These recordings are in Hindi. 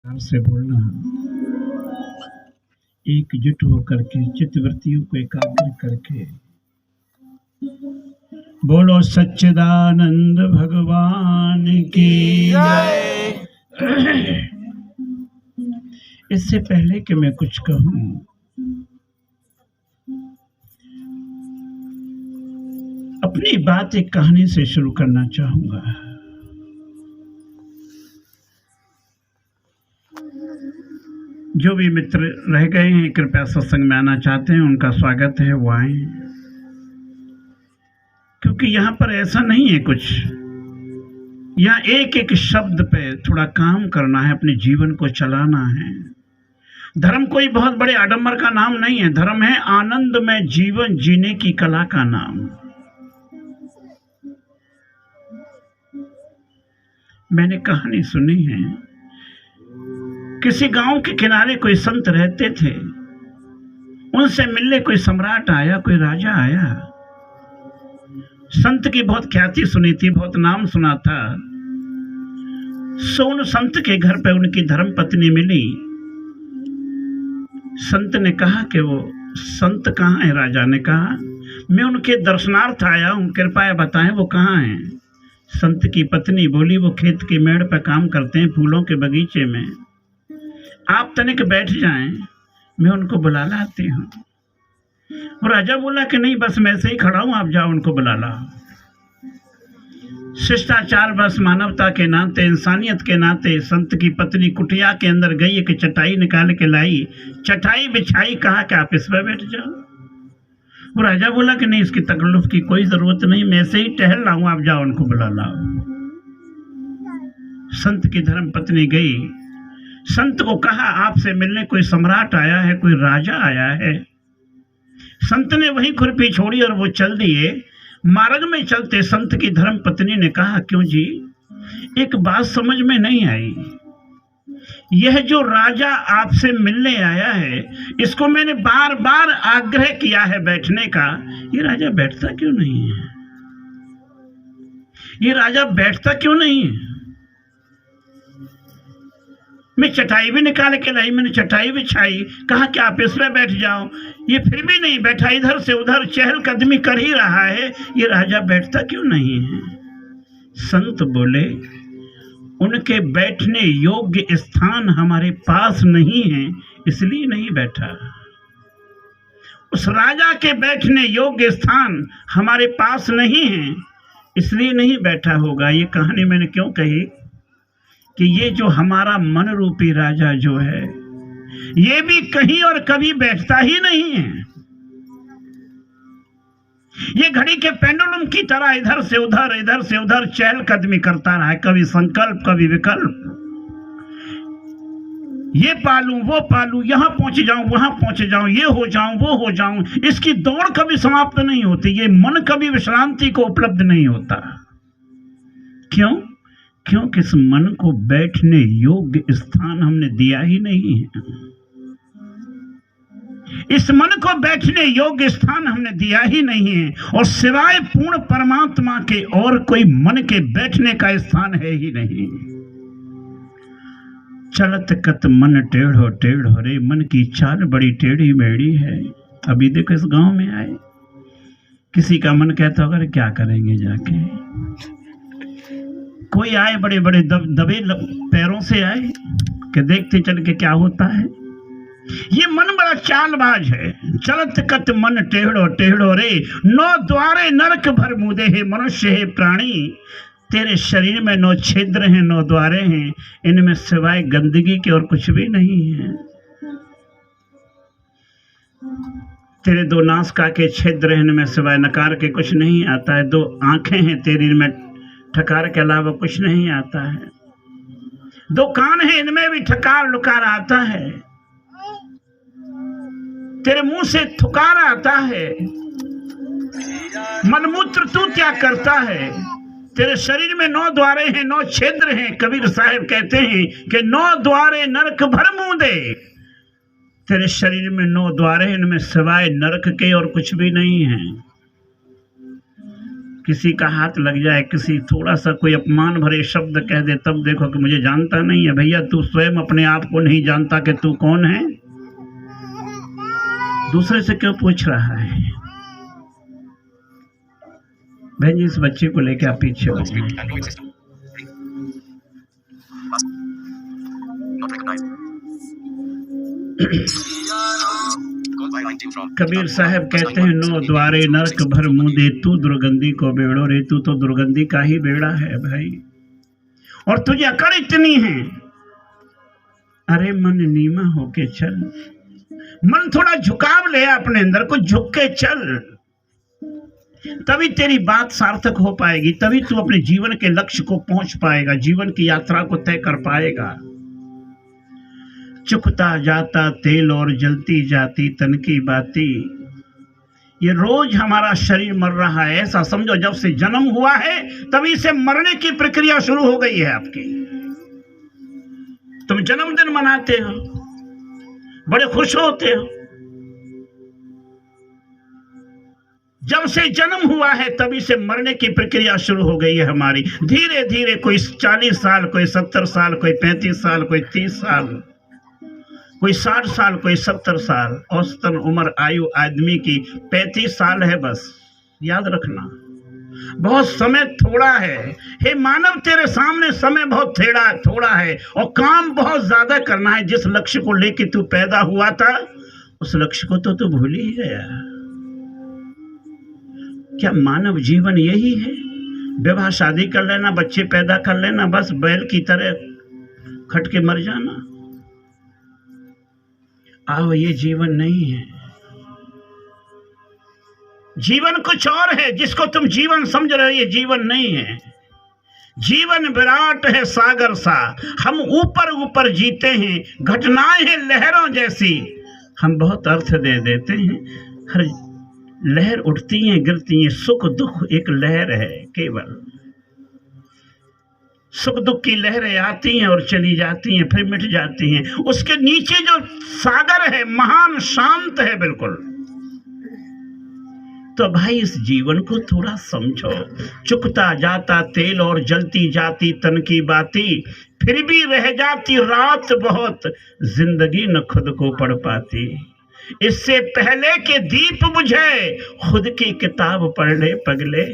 से बोलना, एकजुट होकर के चित्तवृत्तियों को एकाग्र करके बोलो सच्चिदानंद भगवान की जय। इससे पहले कि मैं कुछ कहूं, अपनी बात एक कहानी से शुरू करना चाहूंगा। जो भी मित्र रह गए हैं, कृपया सत्संग में आना चाहते हैं, उनका स्वागत है, वो आए। क्योंकि यहाँ पर ऐसा नहीं है कुछ, यहाँ एक एक शब्द पे थोड़ा काम करना है, अपने जीवन को चलाना है। धर्म कोई बहुत बड़े आडंबर का नाम नहीं है, धर्म है आनंद में जीवन जीने की कला का नाम। मैंने कहानी सुनी है, किसी गांव के किनारे कोई संत रहते थे, उनसे मिलने कोई सम्राट आया, कोई राजा आया। संत की बहुत ख्याति सुनी थी, बहुत नाम सुना था। सो उन संत के घर पे उनकी धर्म पत्नी मिली। संत ने कहा कि वो संत कहाँ है? राजा ने कहा मैं उनके दर्शनार्थ आया हूँ, कृपया बताएं वो कहाँ हैं। संत की पत्नी बोली वो खेत की मेड़ पे काम करते हैं, फूलों के बगीचे में। आप तनिक बैठ जाएं, मैं उनको बुला लाती हूँ। वो राजा बोला कि नहीं, बस मैं ऐसे ही खड़ा हूँ, आप जाओ उनको बुला लाओ। शिष्टाचार बस मानवता के नाते, इंसानियत के नाते संत की पत्नी कुटिया के अंदर गई, एक चटाई निकाल के लाई, चटाई बिछाई, कहा कि आप इस पर बैठ जाओ। वो राजा बोला कि नहीं, इसकी तकल्लुफ की कोई जरूरत नहीं, मैं ऐसे ही टहल रहा हूँ, आप जाओ उनको बुला लाओ। संत की धर्म पत्नी गई, संत को कहा आपसे मिलने कोई सम्राट आया है, कोई राजा आया है। संत ने वही खुरपी छोड़ी और वो चल दिए। मार्ग में चलते संत की धर्म पत्नी ने कहा क्यों जी, एक बात समझ में नहीं आई, यह जो राजा आपसे मिलने आया है, इसको मैंने बार बार आग्रह किया है बैठने का, ये राजा बैठता क्यों नहीं है? ये राजा बैठता क्यों नहीं है? मैं चटाई भी निकाल के लाई, मैंने चटाई बिछाई, कहा कि आप इस पर बैठ जाओ, ये फिर भी नहीं बैठा, इधर से उधर चहलकदमी कर ही रहा है, ये राजा बैठता क्यों नहीं है? संत बोले उनके बैठने योग्य स्थान हमारे पास नहीं है, इसलिए नहीं बैठा। उस राजा के बैठने योग्य स्थान हमारे पास नहीं है, इसलिए नहीं बैठा होगा। ये कहानी मैंने क्यों कही कि ये जो हमारा मन रूपी राजा जो है, ये भी कहीं और कभी बैठता ही नहीं है। ये घड़ी के पेंडुलम की तरह इधर से उधर चहलकदमी करता रहा है, कभी संकल्प कभी विकल्प, ये पालूं वो पालूं, यहां पहुंच जाऊं वहां पहुंच जाऊं, ये हो जाऊं वो हो जाऊं। इसकी दौड़ कभी समाप्त नहीं होती, ये मन कभी विश्रांति को उपलब्ध नहीं होता। क्यों? क्योंकि इस मन को बैठने योग्य स्थान हमने दिया ही नहीं है। इस मन को बैठने योग्य स्थान हमने दिया ही नहीं है, और सिवाय पूर्ण परमात्मा के और कोई मन के बैठने का स्थान है ही नहीं। चलत कत मन टेढ़ो टेढ़ो रे, मन की चाल बड़ी टेढ़ी मेढ़ी है। अभी देखो इस गांव में आए, किसी का मन कहता होगा क्या करेंगे जाके। कोई आए बड़े बड़े दबे पैरों से आए कि देखते चल के क्या होता है। ये मन बड़ा चालबाज है। चलत कत मन टेढ़ो टेढ़ो रे, नौ द्वारे नरक भर मुदे है। मनुष्य है प्राणी, तेरे शरीर में 9 छिद्र हैं, 9 द्वारे हैं, इनमें सिवाय गंदगी के और कुछ भी नहीं है। तेरे 2 नासिका के छिद्र हैं, इनमें सिवाय नकार के कुछ नहीं आता है। 2 आंखें हैं तेरी, इनमें ठकार के अलावा कुछ नहीं आता है। 2 कान हैं, इनमें भी ठकार लुकार आता है। तेरे मुंह से थुकार आता है। मनमूत्र तू क्या करता है? तेरे शरीर में 9 द्वारे हैं, 9 छिद्र हैं। कबीर साहब कहते हैं कि 9 द्वारे नरक भर मुंह दे। तेरे शरीर में 9 द्वारे हैं, इनमें सिवाय नरक के और कुछ भी नहीं है। किसी का हाथ लग जाए, किसी थोड़ा सा कोई अपमान भरे शब्द कह दे, तब देखो कि मुझे जानता नहीं है। भैया तू स्वयं अपने आप को नहीं जानता कि तू कौन है, दूसरे से क्यों पूछ रहा है? बहन जी, इस बच्चे को लेके आप पीछे हो जाए। कबीर साहब कहते हैं, नो द्वारे नरक भर मुँह दे, तू दुर्गंधी को बेड़ो रे। तू तो दुर्गंधी का ही बेड़ा है भाई, और तुझे अकड़ इतनी है। अरे मन नीमा होके चल, मन थोड़ा झुकाव ले अपने अंदर को, झुक के चल, तभी तेरी बात सार्थक हो पाएगी, तभी तू अपने जीवन के लक्ष्य को पहुंच पाएगा, जीवन की यात्रा को तय कर पाएगा। चुकता जाता तेल और जलती जाती तन की बाती। ये रोज हमारा शरीर मर रहा है, ऐसा समझो जब से जन्म हुआ है तभी से मरने की प्रक्रिया शुरू हो गई है आपकी। तुम जन्मदिन मनाते हो, बड़े खुश होते हो, जब से जन्म हुआ है तभी से मरने की प्रक्रिया शुरू हो गई है हमारी। धीरे धीरे कोई 40 साल, कोई 70 साल, कोई 35 साल, कोई 30 साल, कोई 60 साल, कोई 70 साल। औसतन उम्र आयु आदमी की 35 साल है बस, याद रखना। बहुत समय थोड़ा है। हे मानव, तेरे सामने समय बहुत थोड़ा है और काम बहुत ज्यादा करना है। जिस लक्ष्य को लेके तू पैदा हुआ था उस लक्ष्य को तो तू भूल ही गया। क्या मानव जीवन यही है? विवाह शादी कर लेना, बच्चे पैदा कर लेना, बस बैल की तरह खट के मर जाना? आओ, ये जीवन नहीं है। जीवन कुछ और है। जिसको तुम जीवन समझ रहे हो ये जीवन नहीं है। जीवन विराट है सागर सा, हम ऊपर ऊपर जीते हैं, घटनाएं हैं लहरों जैसी, हम बहुत अर्थ दे देते हैं। हर लहर उठती है गिरती है, सुख दुख एक लहर है केवल। सुख दुख की लहरें आती हैं और चली जाती हैं, फिर मिट जाती हैं। उसके नीचे जो सागर है महान शांत है बिल्कुल। तो भाई इस जीवन को थोड़ा समझो। चुकता जाता तेल और जलती जाती तन की बाती, फिर भी रह जाती रात बहुत, जिंदगी न खुद को पढ़ पाती। इससे पहले के दीप बुझे, खुद की किताब पढ़ ले पगले।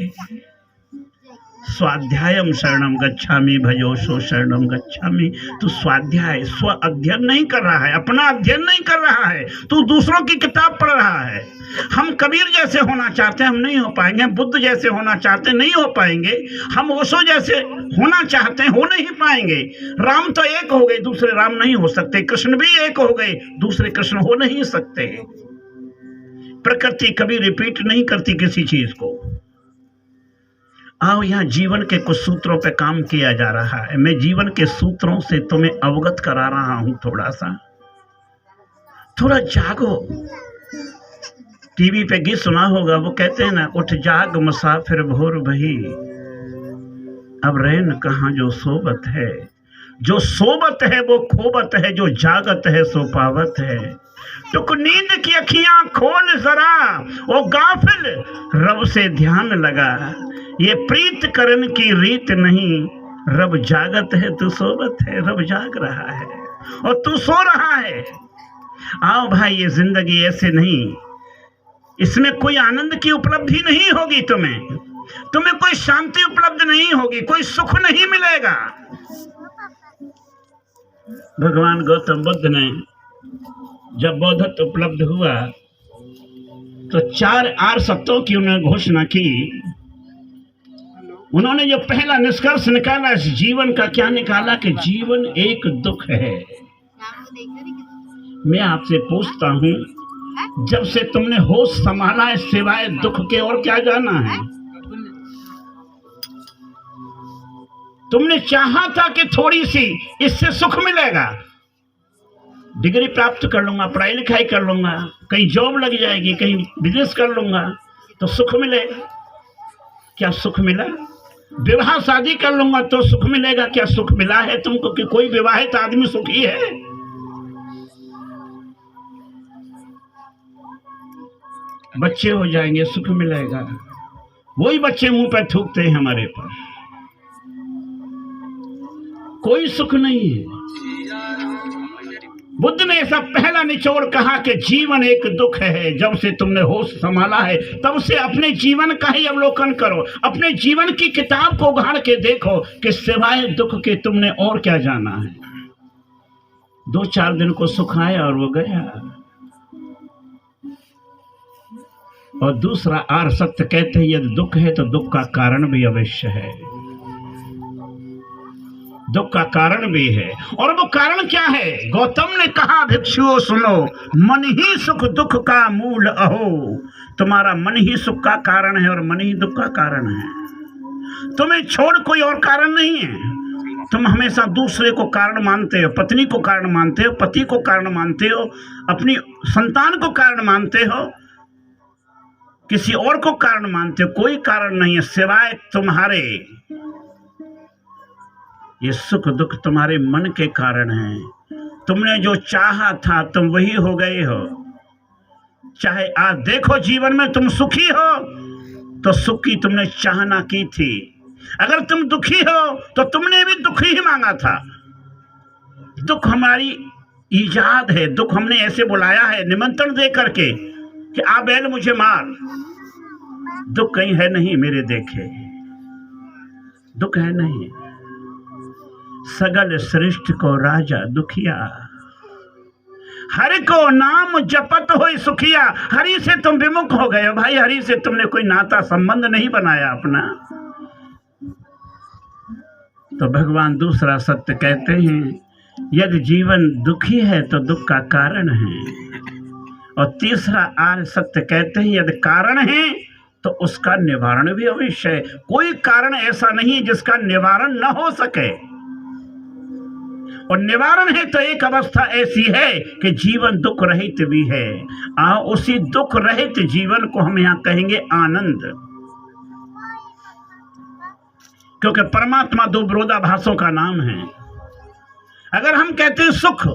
स्वाध्यायम शरणम गच्छामि भजोशो शरणम गच्छामि। तू स्वाध्याय स्व अध्ययन नहीं कर रहा है, अपना अध्ययन नहीं कर रहा है, तू दूसरों की किताब पढ़ रहा है। हम कबीर जैसे होना चाहते हैं, हम नहीं हो पाएंगे। बुद्ध जैसे होना चाहते हैं, नहीं हो पाएंगे। हम ओशो जैसे होना चाहते हैं, हो नहीं पाएंगे। राम तो एक हो गए, दूसरे राम नहीं हो सकते। कृष्ण भी एक हो गए, दूसरे कृष्ण हो नहीं सकते। प्रकृति कभी रिपीट नहीं करती किसी चीज को। आओ, यहाँ जीवन के कुछ सूत्रों पे काम किया जा रहा है। मैं जीवन के सूत्रों से तुम्हें अवगत करा रहा हूं। थोड़ा जागो। टीवी पे गीत सुना होगा, वो कहते हैं ना, उठ जाग मुसाफिर भोर भई, अब रैन कहाँ जो सोबत है। जो सोबत है वो खोबत है, जो जागत है सो पावत है। टुक नींद की अखियां खोल जरा, वो गाफिल रब से ध्यान लगा। ये प्रीत करन की रीत नहीं, रब जागत है तू सोबत है। रब जाग रहा है और तू सो रहा है। आओ भाई, ये जिंदगी ऐसे नहीं, इसमें कोई आनंद की उपलब्धि नहीं होगी। तुम्हें कोई शांति उपलब्ध नहीं होगी, कोई सुख नहीं मिलेगा। भगवान गौतम बुद्ध ने जब बौद्धत्व उपलब्ध हुआ तो 4 आर्य सत्यों की उन्होंने घोषणा की। उन्होंने जो पहला निष्कर्ष निकाला इस जीवन का, क्या निकाला कि जीवन एक दुख है। मैं आपसे पूछता हूं, जब से तुमने होश संभाला है, सिवाय दुख के और क्या जाना है? तुमने चाहा था कि थोड़ी सी इससे सुख मिलेगा, डिग्री प्राप्त कर लूंगा, पढ़ाई लिखाई कर लूंगा, कहीं जॉब लग जाएगी, कहीं बिजनेस कर लूंगा तो सुख मिलेगा। क्या सुख मिला? विवाह शादी कर लूंगा तो सुख मिलेगा। क्या सुख मिला है तुमको कि कोई विवाहित आदमी सुखी है? बच्चे हो जाएंगे सुख मिलेगा, वही बच्चे मुंह पर थूकते हैं हमारे पर। कोई सुख नहीं है। बुद्ध ने ऐसा पहला निचोड़ कहा कि जीवन एक दुख है। जब से तुमने होश संभाला है तब से अपने जीवन का ही अवलोकन करो, अपने जीवन की किताब को उघाड़ के देखो कि सिवाय दुख के तुमने और क्या जाना है। 2-4 दिन को सुख आया और वो गया। और दूसरा आर सत्य कहते हैं यदि दुख है तो दुख का कारण भी अवश्य है, दुख का कारण भी है। और वो कारण क्या है? गौतम ने कहा भिक्षुओं सुनो, मन ही सुख दुख का मूल अहो। तुम्हारा मन ही सुख का कारण है और मन ही दुख का कारण है। तुम्हें छोड़ कोई और कारण नहीं है। तुम हमेशा दूसरे को कारण मानते हो, पत्नी को कारण मानते हो, पति को कारण मानते हो, अपनी संतान को कारण मानते हो, किसी और को कारण मानते हो। कोई कारण नहीं है सिवाय तुम्हारे। ये सुख दुख तुम्हारे मन के कारण है। तुमने जो चाहा था तुम वही हो गए हो। चाहे आज देखो जीवन में तुम सुखी हो तो सुख की तुमने चाहना की थी, अगर तुम दुखी हो तो तुमने भी दुख ही मांगा था। दुख हमारी ईजाद है, दुख हमने ऐसे बुलाया है निमंत्रण दे करके कि आ बैल मुझे मार। दुख कहीं है नहीं मेरे देखे, दुख है नहीं। सगल सृष्टि को राजा दुखिया, हरि को नाम जपत होई सुखिया। हरि से तुम विमुख हो गए हो भाई, हरि से तुमने कोई नाता संबंध नहीं बनाया अपना। तो भगवान दूसरा सत्य कहते हैं यदि जीवन दुखी है तो दुख का कारण है। और तीसरा आर्य सत्य कहते हैं यदि कारण है तो उसका निवारण भी अवश्य है। कोई कारण ऐसा नहीं जिसका निवारण न हो सके। और निवारण है तो एक अवस्था ऐसी है कि जीवन दुख रहित भी है। आओ उसी दुख रहित जीवन को हम यहाँ कहेंगे आनंद, क्योंकि परमात्मा 2 विरोधाभासों का नाम है। अगर हम कहते हैं सुख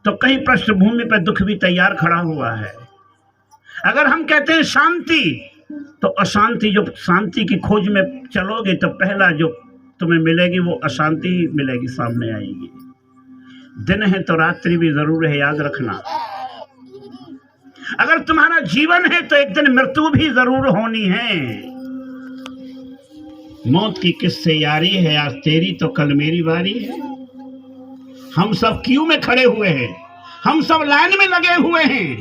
तो कहीं पृष्ठभूमि पर दुख भी तैयार खड़ा हुआ है। अगर हम कहते हैं शांति तो अशांति, जो शांति की खोज में चलोगे तो पहला जो तुम्हें मिलेगी वो अशांति ही मिलेगी, सामने आएगी। दिन है तो रात्रि भी जरूर है, याद रखना। अगर तुम्हारा जीवन है तो एक दिन मृत्यु भी जरूर होनी है। मौत की किससे यारी है, आज तेरी तो कल मेरी बारी है। हम सब क्यू में खड़े हुए हैं, हम सब लाइन में लगे हुए हैं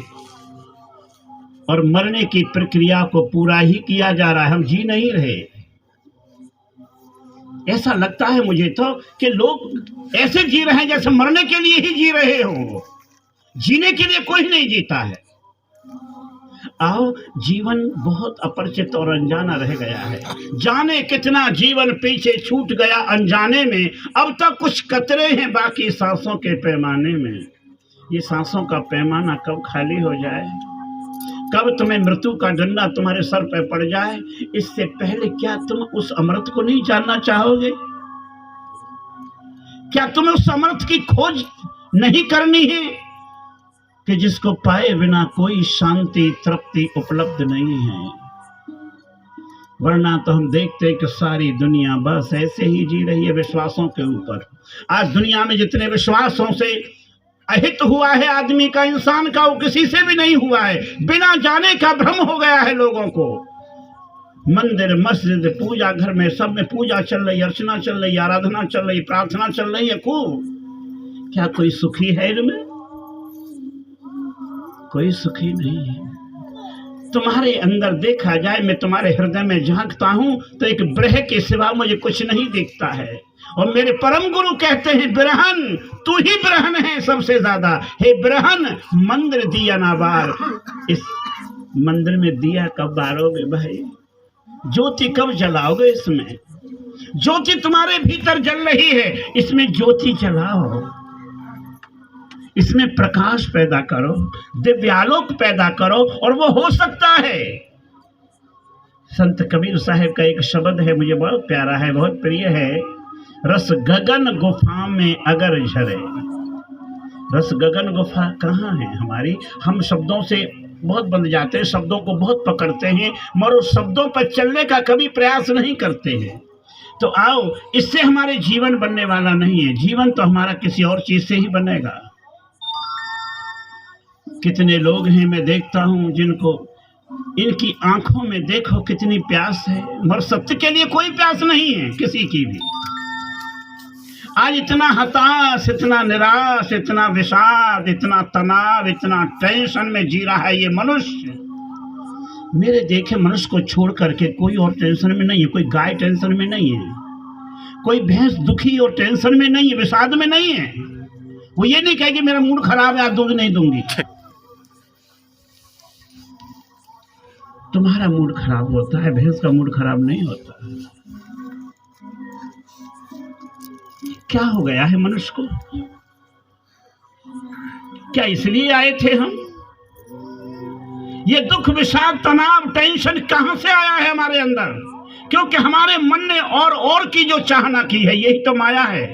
और मरने की प्रक्रिया को पूरा ही किया जा रहा है, हम जी नहीं रहे। ऐसा लगता है मुझे तो कि लोग ऐसे जी रहे हैं जैसे मरने के लिए ही जी रहे हो, जीने के लिए कोई नहीं जीता है। आओ, जीवन बहुत अपरिचित और अनजाना रह गया है। जाने कितना जीवन पीछे छूट गया अनजाने में। अब तक कुछ कतरे हैं बाकी सांसों के पैमाने में। ये सांसों का पैमाना कब खाली हो जाए, कब तुम्हें मृत्यु का डंडा तुम्हारे सर पर पड़ जाए, इससे पहले क्या तुम उस अमृत को नहीं जानना चाहोगे? क्या तुम्हें उस अमृत की खोज नहीं करनी है कि जिसको पाए बिना कोई शांति तृप्ति उपलब्ध नहीं है? वरना तो हम देखते हैं कि सारी दुनिया बस ऐसे ही जी रही है विश्वासों के ऊपर। आज दुनिया में जितने विश्वासों से अहित हुआ है आदमी का, इंसान का, वो किसी से भी नहीं हुआ है। बिना जाने का भ्रम हो गया है लोगों को। मंदिर मस्जिद पूजा घर में सब में पूजा चल रही, अर्चना चल रही, आराधना चल रही, प्रार्थना चल रही है खूब। क्या कोई सुखी है इनमें? कोई सुखी नहीं है। तुम्हारे अंदर देखा जाए, मैं तुम्हारे हृदय में झांकता हूं तो एक ब्रह के सिवा मुझे कुछ नहीं दिखता है। और मेरे परम गुरु कहते हैं ब्रहन, तू ही ब्रहन है सबसे ज्यादा। हे ब्रहन, मंदिर दिया ना बार। इस मंदिर में दिया कब बारोगे भाई? ज्योति कब जलाओगे? इसमें ज्योति तुम्हारे भीतर जल रही है, इसमें ज्योति जलाओ, इसमें प्रकाश पैदा करो, दिव्यालोक पैदा करो। और वो हो सकता है। संत कबीर साहब का एक शब्द है, मुझे बहुत प्यारा है, बहुत प्रिय है। रस गगन गुफा में अगर झरे। रस गगन गुफा कहाँ है हमारी? हम शब्दों से बहुत बन जाते हैं, शब्दों को बहुत पकड़ते हैं, मगर उस शब्दों पर चलने का कभी प्रयास नहीं करते हैं। तो आओ, इससे हमारे जीवन बनने वाला नहीं है। जीवन तो हमारा किसी और चीज से ही बनेगा। कितने लोग हैं मैं देखता हूं जिनको, इनकी आंखों में देखो कितनी प्यास है, मगर सत्य के लिए कोई प्यास नहीं है किसी की भी। आज इतना हताश, इतना निराश, इतना विषाद, इतना तनाव, इतना टेंशन में जी रहा है ये मनुष्य। मेरे देखे मनुष्य को छोड़ करके कोई और टेंशन में नहीं है। कोई गाय टेंशन में नहीं है, कोई भैंस दुखी और टेंशन में नहीं है, विषाद में नहीं है। वो ये नहीं कहेगी मेरा मूड खराब है आज दूध नहीं दूंगी। तुम्हारा मूड खराब होता है, भैंस का मूड खराब नहीं होता। क्या हो गया है मनुष्य को? क्या इसलिए आए थे हम? ये दुख, विषाद, तनाव, टेंशन कहां से आया है हमारे अंदर? क्योंकि हमारे मन ने और की जो चाहना की है, यही तो माया है।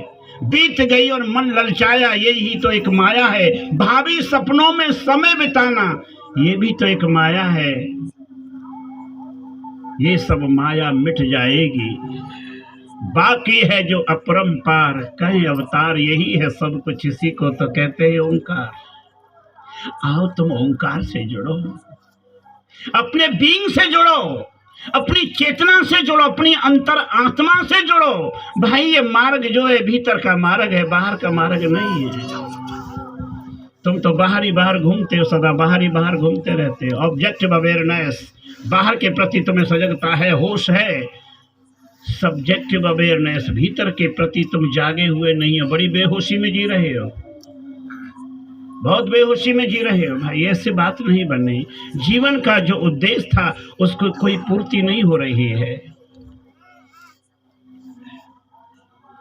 बीत गई और मन ललचाया, यही तो एक माया है। भावी सपनों में समय बिताना, ये भी तो एक माया है। ये सब माया मिट जाएगी, बाकी है जो अपरंपार। कहीं अवतार यही है सब कुछ, इसी को तो कहते हैं ओंकार। आओ तुम ओंकार से जुड़ो, अपने बीइंग से जुड़ो, अपनी चेतना से जुड़ो, अपनी अंतर आत्मा से जुड़ो। भाई ये मार्ग जो है भीतर का मार्ग है, बाहर का मार्ग नहीं है। तुम तो बाहर ही बाहर घूमते हो, सदा बाहर ही बाहर घूमते रहते हो। ऑब्जेक्टिव अवेयरनेस, बाहर के प्रति तुम्हें सजगता है, होश है। सब्जेक्टिव अवेयरनेस, भीतर के प्रति तुम जागे हुए नहीं हो, बड़ी बेहोशी में जी रहे हो, बहुत बेहोशी में जी रहे हो। भाई ऐसे बात नहीं बननी। जीवन का जो उद्देश्य था उसको कोई पूर्ति नहीं हो रही है।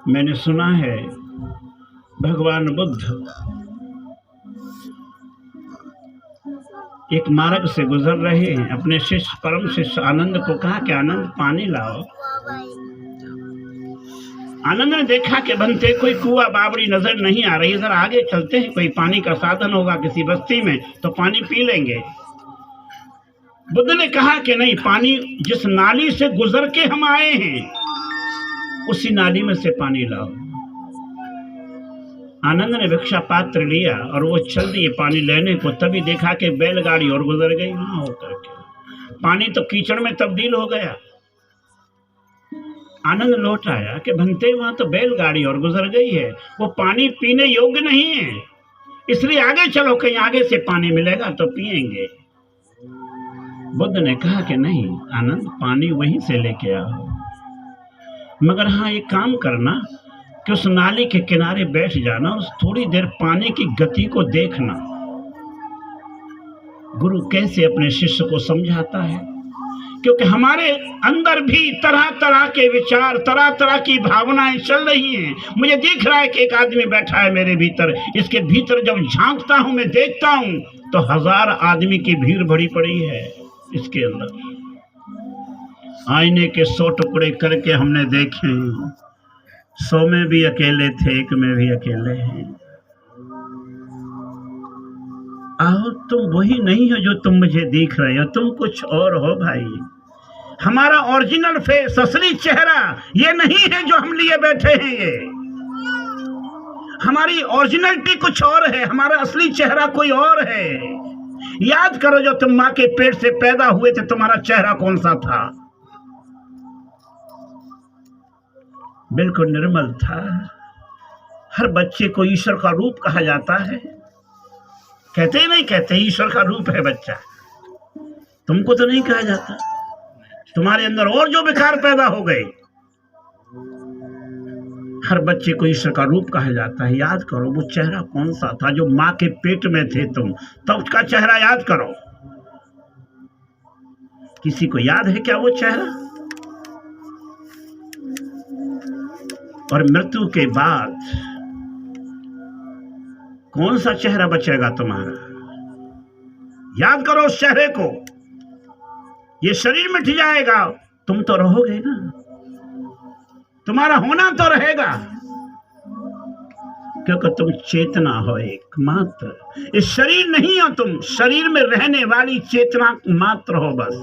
मैंने सुना है भगवान बुद्ध एक मार्ग से गुजर रहे हैं, अपने शिष्य, परम शिष्य आनंद को कहा कि आनंद पानी लाओ। आनंद ने देखा कि बनते कोई कुआं बावड़ी नजर नहीं आ रही, इधर आगे चलते हैं, कोई पानी का साधन होगा किसी बस्ती में तो पानी पी लेंगे। बुद्ध ने कहा कि नहीं, पानी जिस नाली से गुजर के हम आए हैं उसी नाली में से पानी लाओ। आनंद ने भिक्षा पात्र लिया और वो चल दिए पानी लेने को। तभी देखा कि बैलगाड़ी और गुजर गई वहां होकर के, पानी तो कीचड़ में तब्दील हो गया। आनंद लौट आया कि बनते वहां तो बैलगाड़ी और गुजर गई है, वो पानी पीने योग्य नहीं है, इसलिए आगे चलो, कहीं आगे से पानी मिलेगा तो पिएंगे। बुद्ध ने कहा कि नहीं आनंद, पानी वहीं से लेके आओ, मगर हाँ एक काम करना कि उस नाली के किनारे बैठ जाना, उस थोड़ी देर पानी की गति को देखना। गुरु कैसे अपने शिष्य को समझाता है, क्योंकि हमारे अंदर भी तरह तरह के विचार, तरह तरह की भावनाएं चल रही हैं। मुझे दिख रहा है कि एक आदमी बैठा है मेरे भीतर, इसके भीतर जब झांकता हूं, मैं देखता हूं तो 1000 आदमी की भीड़ भरी पड़ी है इसके अंदर। आईने के 100 टुकड़े करके हमने देखे, 100 में भी अकेले थे, 1 में भी अकेले हैं। आओ, तुम वही नहीं हो जो तुम मुझे दिख रहे हो, तुम कुछ और हो भाई। हमारा ओरिजिनल फेस, असली चेहरा ये नहीं है जो हम लिए बैठे हैं। ये हमारी ओरिजिनलिटी कुछ और है, हमारा असली चेहरा कोई और है। याद करो, जो तुम मां के पेट से पैदा हुए थे, तुम्हारा चेहरा कौन सा था? बिल्कुल निर्मल था। हर बच्चे को ईश्वर का रूप कहा जाता है। कहते ही नहीं, कहते ईश्वर का रूप है बच्चा। तुमको तो नहीं कहा जाता, तुम्हारे अंदर और जो विकार पैदा हो गए। हर बच्चे को ईश्वर का रूप कहा जाता है। याद करो वो चेहरा कौन सा था जो मां के पेट में थे तुम, तब का चेहरा याद करो। किसी को याद है क्या वो चेहरा? और मृत्यु के बाद कौन सा चेहरा बचेगा तुम्हारा? याद करो उस चेहरे को। ये शरीर मिट जाएगा, तुम तो रहोगे ना, तुम्हारा होना तो रहेगा। क्योंकि तुम चेतना हो एकमात्र। इस शरीर नहीं हो तुम, शरीर में रहने वाली चेतना मात्र हो बस।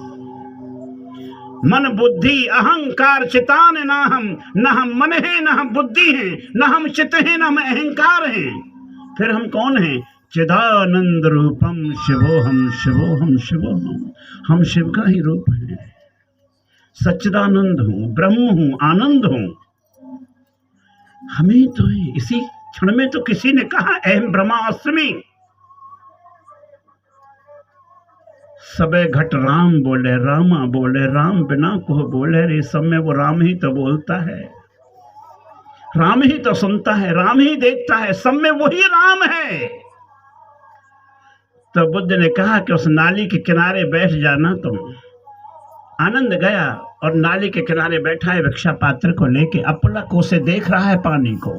मन बुद्धि अहंकार चितान न हम मन है, न हम बुद्धि है, न हम चित है, न हम अहंकार हैं। फिर हम कौन हैं? चिदानंद रूपम शिवोहम शिवोहम शिवोहम। हम शिव का ही रूप है। सच्चिदानंद हूँ, ब्रह्म हूँ, आनंद हूँ। हमें तो है। इसी क्षण में तो किसी ने कहा अहम ब्रह्मास्मि। सबे घट राम बोले, रामा बोले, राम बिना को बोले रे। सब में वो राम ही तो बोलता है, राम ही तो सुनता है, राम ही देखता है, सब में वही राम है। तो बुद्ध ने कहा कि उस नाली के किनारे बैठ जाना तुम। आनंद गया और नाली के किनारे बैठा है, भिक्षा पात्र को लेके अपलक उसे देख रहा है पानी को।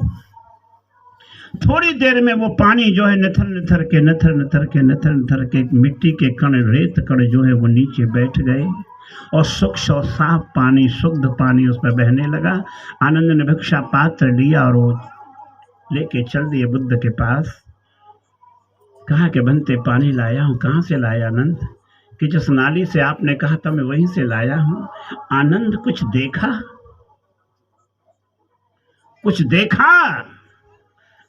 थोड़ी देर में वो पानी जो है निथर निथर के मिट्टी के कण, रेत कण जो है वो नीचे बैठ गए और सूक्ष्म और साफ पानी, शुद्ध पानी उस पर बहने लगा। आनंद ने भिक्षा पात्र लिया और वो लेके चल दिए बुद्ध के पास। कहा कि बनते पानी लाया हूँ। कहाँ से लाया आनंद? कि जिस नाली से आपने कहा था मैं वहीं से लाया हूँ। आनंद कुछ देखा? कुछ देखा?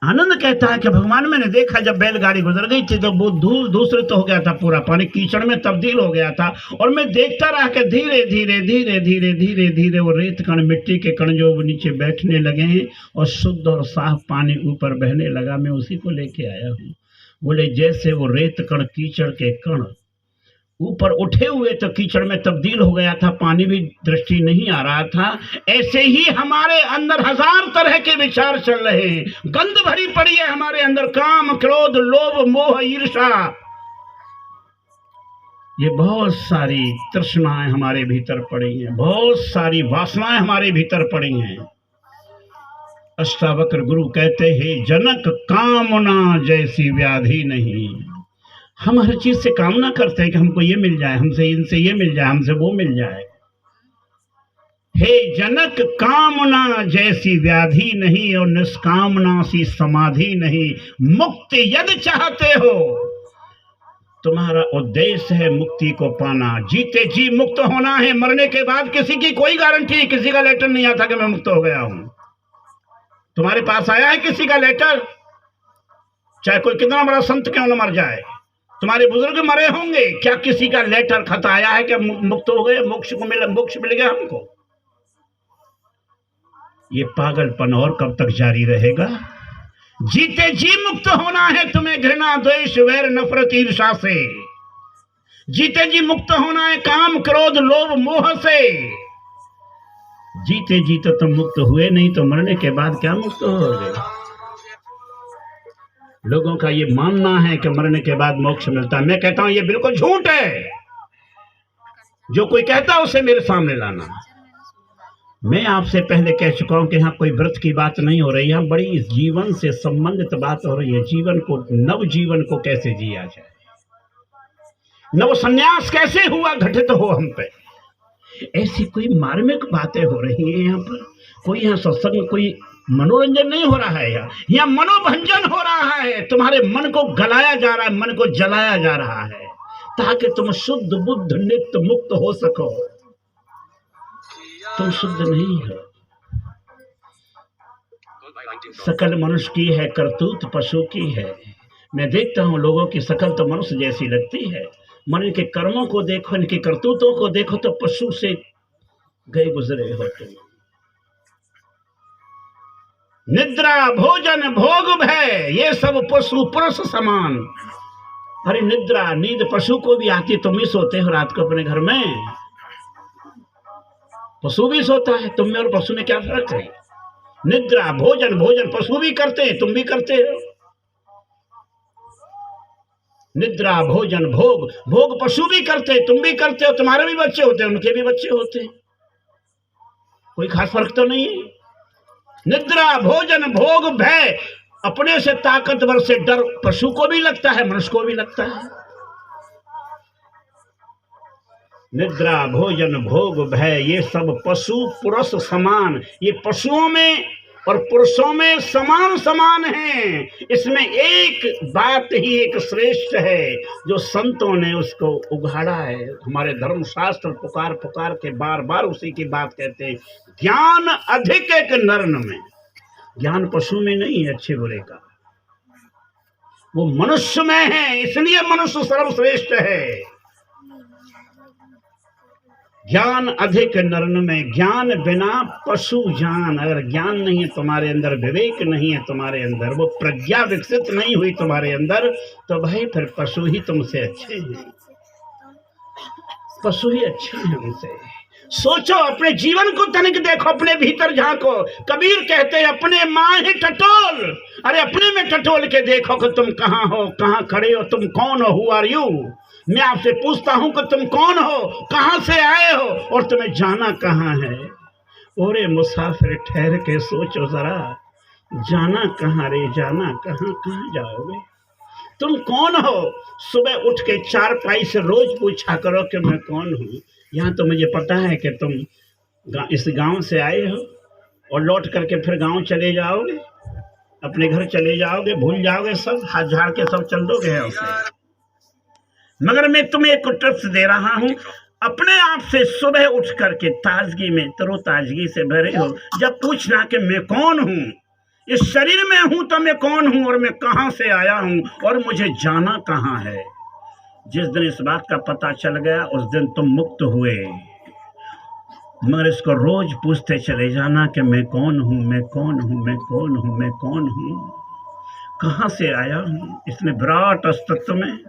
आनंद कहता है कि भगवान मैंने देखा, जब बैलगाड़ी गुजर गई थी तो वो दूसरे तो हो गया था, पूरा पानी कीचड़ में तब्दील हो गया था और मैं देखता रहा कि धीरे धीरे धीरे धीरे धीरे धीरे वो रेत कण, मिट्टी के कण जो वो नीचे बैठने लगे हैं और शुद्ध और साफ पानी ऊपर बहने लगा। मैं उसी को लेके आया हूँ। बोले जैसे वो रेत कण, कीचड़ के कण ऊपर उठे हुए तो कीचड़ में तब्दील हो गया था, पानी भी दृष्टि नहीं आ रहा था, ऐसे ही हमारे अंदर हजार तरह के विचार चल रहे हैं। गंध भरी पड़ी है हमारे अंदर, काम, क्रोध, लोभ, मोह, ईर्ष्या। ये बहुत सारी तृष्णाएं हमारे भीतर पड़ी हैं, बहुत सारी वासनाएं हमारे भीतर पड़ी हैं। अष्टावक्र गुरु कहते हैं, जनक कामना जैसी व्याधि नहीं। हम हर चीज से कामना करते हैं कि हमको ये मिल जाए, हमसे इनसे ये मिल जाए, हमसे वो मिल जाए। हे जनक, कामना जैसी व्याधि नहीं और निष्कामना सी समाधि नहीं। मुक्ति यदि चाहते हो, तुम्हारा उद्देश्य है मुक्ति को पाना, जीते जी मुक्त होना है। मरने के बाद किसी की कोई गारंटी नहीं, किसी का लेटर नहीं आता कि मैं मुक्त हो गया हूं। तुम्हारे पास आया है किसी का लेटर? चाहे कोई कितना बड़ा संत क्यों न मर जाए, तुम्हारे बुजुर्ग मरे होंगे, क्या किसी का लेटर खत आया है कि मुक्त हो गए, मोक्ष मिल गया हमको? ये पागलपन और कब तक जारी रहेगा? जीते जी मुक्त होना है तुम्हें घृणा, द्वेष, वैर, नफरत, ईर्ष्या से। जीते जी मुक्त होना है काम, क्रोध, लोभ, मोह से। जीते जी तो तुम मुक्त हुए नहीं, तो मरने के बाद क्या मुक्त होगे? लोगों का ये मानना है कि मरने के बाद मोक्ष मिलता है। मैं कहता हूं ये बिल्कुल झूठ है। जो कोई कहता है उसे मेरे सामने लाना। मैं आपसे पहले कह चुका हूं कि यहाँ कोई व्रत की बात नहीं हो रही है, बड़ी जीवन से संबंधित बात हो रही है। जीवन को, नव जीवन को कैसे जिया जाए, नव संन्यास कैसे हुआ घटित हो हम पे, ऐसी कोई मार्मिक बातें हो रही है यहाँ पर। कोई यहाँ सत्संग, कोई मनोरंजन नहीं हो रहा है, यहाँ मनोभंजन हो रहा है। तुम्हारे मन को गलाया जा रहा है, मन को जलाया जा रहा है, ताकि तुम शुद्ध बुद्ध नित्य मुक्त हो सको। तुम शुद्ध नहीं हो। सकल मनुष्य की है करतूत, पशु की है। मैं देखता हूँ लोगों की शकल तो मनुष्य जैसी लगती है, मन इनके कर्मों को देखो, इनकी करतूतों को देखो तो पशु से गए गुजरे हो तुम। निद्रा, भोजन, भोग, भय, ये सब पशु पुरुष समान। अरे निद्रा, नींद पशु को भी आती, तुम भी सोते हो रात को अपने घर में, पशु भी सोता है। तुम में और पशु में क्या फर्क है? निद्रा, भोजन, भोजन पशु भी करते हैं, तुम भी करते हो। निद्रा, भोजन, भोग, भोग पशु भी करते हैं, तुम भी करते हो। तुम्हारे भी बच्चे होते हैं, उनके भी बच्चे होते हैं, कोई खास फर्क तो नहीं है। निद्रा, भोजन, भोग, भय, अपने से ताकतवर से डर पशु को भी लगता है, मनुष्य को भी लगता है। निद्रा, भोजन, भोग, भय, ये सब पशु पुरुष समान। ये पशुओं में और पुरुषों में समान समान हैं। इसमें एक बात ही एक श्रेष्ठ है जो संतों ने उसको उघाड़ा है। हमारे धर्मशास्त्र पुकार पुकार के बार बार उसी की बात कहते हैं, ज्ञान अधिक एक नरन में। ज्ञान पशु में नहीं है अच्छे बुरे का, वो मनुष्य में है, इसलिए मनुष्य सर्वश्रेष्ठ है। ज्ञान अधिक नरन में, ज्ञान बिना पशु जान। अगर ज्ञान नहीं है तुम्हारे अंदर, विवेक नहीं है तुम्हारे अंदर, वो प्रज्ञा विकसित नहीं हुई तुम्हारे अंदर, तो भाई फिर पशु ही तुमसे अच्छे हैं, पशु ही अच्छे हैं उनसे। सोचो, अपने जीवन को तनिक देखो, अपने भीतर झांको। कबीर कहते हैं अपने माँ ही टटोल। अरे अपने में टटोल के देखो कि तुम कहाँ हो, कहाँ खड़े हो, तुम कौन हो, हु आर यू। मैं आपसे पूछता हूं कि तुम कौन हो, कहां से आए हो और तुम्हें जाना कहां है। ओरे मुसाफिर ठहर के सोचो जरा, जाना कहां रे, जाना कहां, कहां जाओगे, तुम कौन हो। सुबह उठ के चारपाई से रोज पूछा करो कि मैं कौन हूं। यहाँ तो मुझे पता है कि तुम इस गांव से आए हो और लौट करके फिर गांव चले जाओगे, अपने घर चले जाओगे, भूल जाओगे सब, हाथ झाड़ के सब चल दोगे उसे। मगर मैं तुम्हें एक टिप्स दे रहा हूं, अपने आप से सुबह उठ करके ताजगी में, तरोताजगी से भरे हो। जब पूछना कि मैं कौन हूं, इस शरीर में हूं तो मैं कौन हूं और मैं कहां से आया हूं और मुझे जाना कहां है। जिस दिन इस बात का पता चल गया उस दिन तुम मुक्त हुए। मगर इसको रोज पूछते चले जाना कि मैं कौन हूं, मैं कौन हूं, मैं कौन हूं, मैं कौन हूं, कहां से आया हूं इसने विराट अस्तित्व में,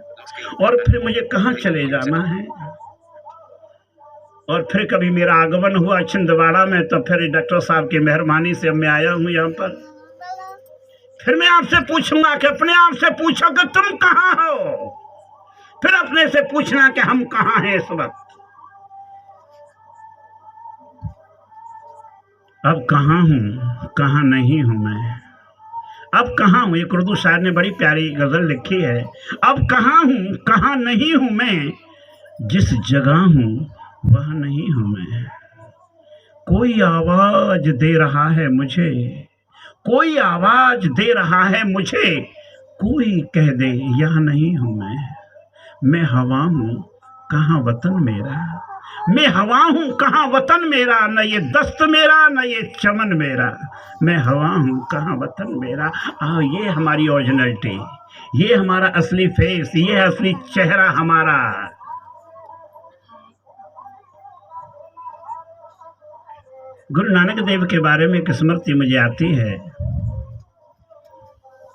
और फिर मुझे कहां चले जाना है। और फिर कभी मेरा आगमन हुआ छिंदवाड़ा में, तो फिर डॉक्टर साहब की मेहरबानी से मैं आया हूं यहाँ पर। फिर मैं आपसे पूछूंगा कि अपने आप से पूछो कि तुम कहां हो, फिर अपने से पूछना कि हम कहां हैं इस वक्त। अब कहां हूं, कहां नहीं हूं मैं, अब कहाँ हूँ। एक उर्दू शायर ने बड़ी प्यारी गजल लिखी है, अब कहाँ हूँ, कहाँ नहीं हूँ मैं, जिस जगह हूँ वह नहीं हूँ मैं। कोई आवाज दे रहा है मुझे, कोई आवाज दे रहा है मुझे, कोई कह दे यह नहीं हूँ मैं हवा हूँ कहाँ वतन मेरा, मैं हवा हूँ कहाँ वतन मेरा, न ये दस्त मेरा न ये चमन मेरा, मैं हवा हूँ कहाँ वतन मेरा। ये हमारी ओरिजिनलिटी, ये हमारा असली फेस, ये है असली चेहरा हमारा। गुरु नानक देव के बारे में एक स्मृति मुझे आती है।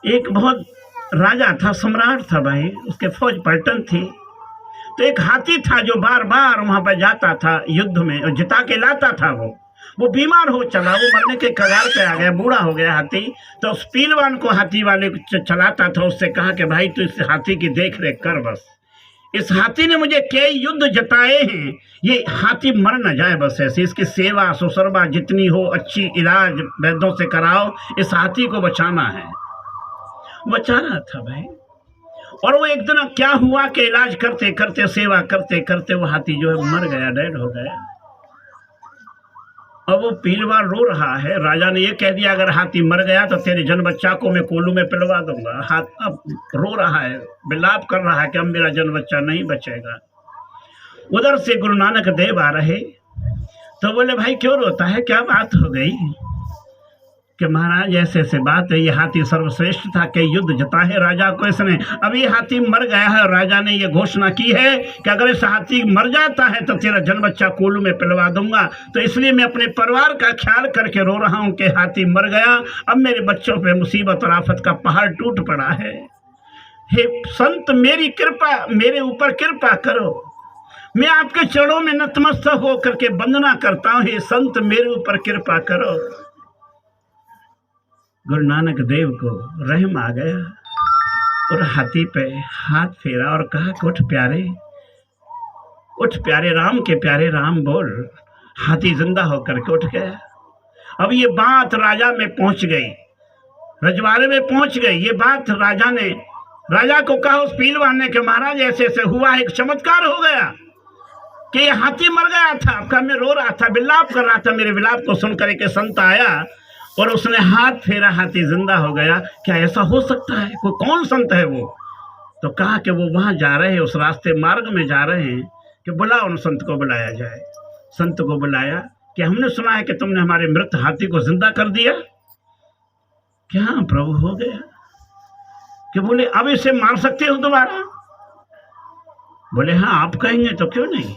एक बहुत राजा था, सम्राट था भाई, उसके फौज पलटन थी। तो एक हाथी था जो बार बार वहां पर जाता था युद्ध में और जिता के लाता था। वो बीमार हो चला, वो मरने के कगार पे आ गया, बूढ़ा हो गया हाथी। तो उस पीलवान को हाथी वाले चलाता था, उससे कहा कि भाई तू इस हाथी की देख रेख कर, बस इस हाथी ने मुझे कई युद्ध जताए हैं, ये हाथी मर न जाए, बस ऐसे इसकी सेवा सुसरबा जितनी हो अच्छी इलाज वैद्यों से कराओ, इस हाथी को बचाना है। बचा रहा था भाई, और वो एक दिन क्या हुआ कि इलाज करते करते, सेवा करते करते वो हाथी जो है मर गया, डेड हो गया। अब वो पीलवान रो रहा है। राजा ने ये कह दिया अगर हाथी मर गया तो तेरे जन बच्चा को मैं कोलू में पिलवा दूंगा। हाथ अब रो रहा है, विलाप कर रहा है कि अब मेरा जन बच्चा नहीं बचेगा। उधर से गुरु नानक देव आ रहे तो बोले भाई क्यों रोता है, क्या बात हो गई। कि महाराज ऐसे ऐसे बात है, ये हाथी सर्वश्रेष्ठ था, कई युद्ध जता है राजा को इसने, अब ये हाथी मर गया है और राजा ने ये घोषणा की है कि अगर इस हाथी मर जाता है तो तेरा जन बच्चा कोलू में पिलवा दूंगा। तो इसलिए मैं अपने परिवार का ख्याल करके रो रहा हूं कि हाथी मर गया, अब मेरे बच्चों पे मुसीबत और आफत का पहाड़ टूट पड़ा है। हे संत मेरी कृपा, मेरे ऊपर कृपा करो, मैं आपके चरणों में नतमस्तक हो करके वंदना करता हूं, हे संत मेरे ऊपर कृपा करो। गुरु नानक देव को रहम आ गया और हाथी पे हाथ फेरा और कहा कि उठ प्यारे, उठ प्यारे राम के प्यारे राम बोल। हाथी जिंदा होकर के उठ गया। अब ये बात राजा में पहुंच गई, रजवाड़े में पहुंच गई ये बात। राजा को कहा उस पीलवान ने कि महाराज ऐसे ऐसे हुआ, एक चमत्कार हो गया कि ये हाथी मर गया था। आपका मैं रो रहा था, विलाप कर रहा था, मेरे विलाप को सुन कर के संत आया और उसने हाथ फेरा, हाथी जिंदा हो गया। क्या ऐसा हो सकता है? कोई कौन संत है वो? तो कहा कि वो वहां जा रहे हैं, उस रास्ते मार्ग में जा रहे हैं कि बुलाओ, उन संत को बुलाया जाए। संत को बुलाया कि हमने सुना है कि तुमने हमारे मृत हाथी को जिंदा कर दिया। क्या प्रभु हो गया? कि बोले अब इसे मार सकते हो दोबारा? बोले हाँ, आप कहेंगे तो क्यों नहीं,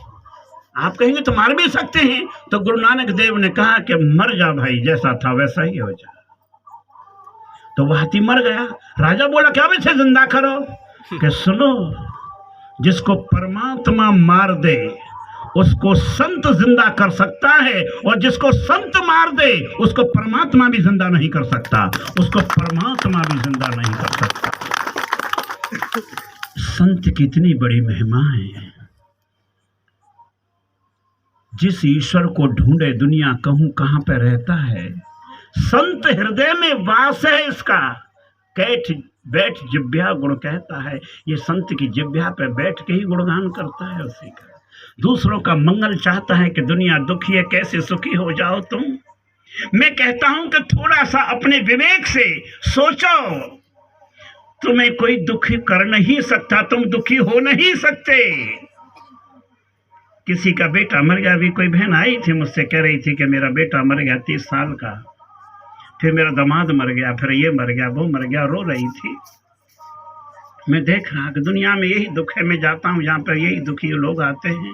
आप कहेंगे तो मार भी सकते हैं। तो गुरु नानक देव ने कहा कि मर जा भाई, जैसा था वैसा ही हो जा। तो वह हाथी मर गया। राजा बोला क्या अब इसे जिंदा करो? कि सुनो, जिसको परमात्मा मार दे उसको संत जिंदा कर सकता है, और जिसको संत मार दे उसको परमात्मा भी जिंदा नहीं कर सकता, उसको परमात्मा भी जिंदा नहीं कर सकता। संत की इतनी बड़ी महिमा है। जिस ईश्वर को ढूंढे दुनिया कहूं कहां पे रहता है, संत हृदय में वास है इसका। कैठ बैठ जिब्या गुण कहता है, ये संत की जिब्या पे बैठ के ही गुणगान करता है उसी का। दूसरों का मंगल चाहता है कि दुनिया दुखी है, कैसे सुखी हो जाओ तुम। मैं कहता हूं कि थोड़ा सा अपने विवेक से सोचो, तुम्हें कोई दुखी कर नहीं सकता, तुम दुखी हो नहीं सकते। किसी का बेटा मर गया, अभी कोई बहन आई थी मुझसे, कह रही थी कि मेरा बेटा मर गया 30 साल का, फिर मेरा दामाद मर गया, फिर ये मर गया, वो मर गया, रो रही थी। मैं देख रहा कि दुनिया में यही दुख है। मैं जाता हूँ जहाँ पर यही दुखी लोग आते हैं।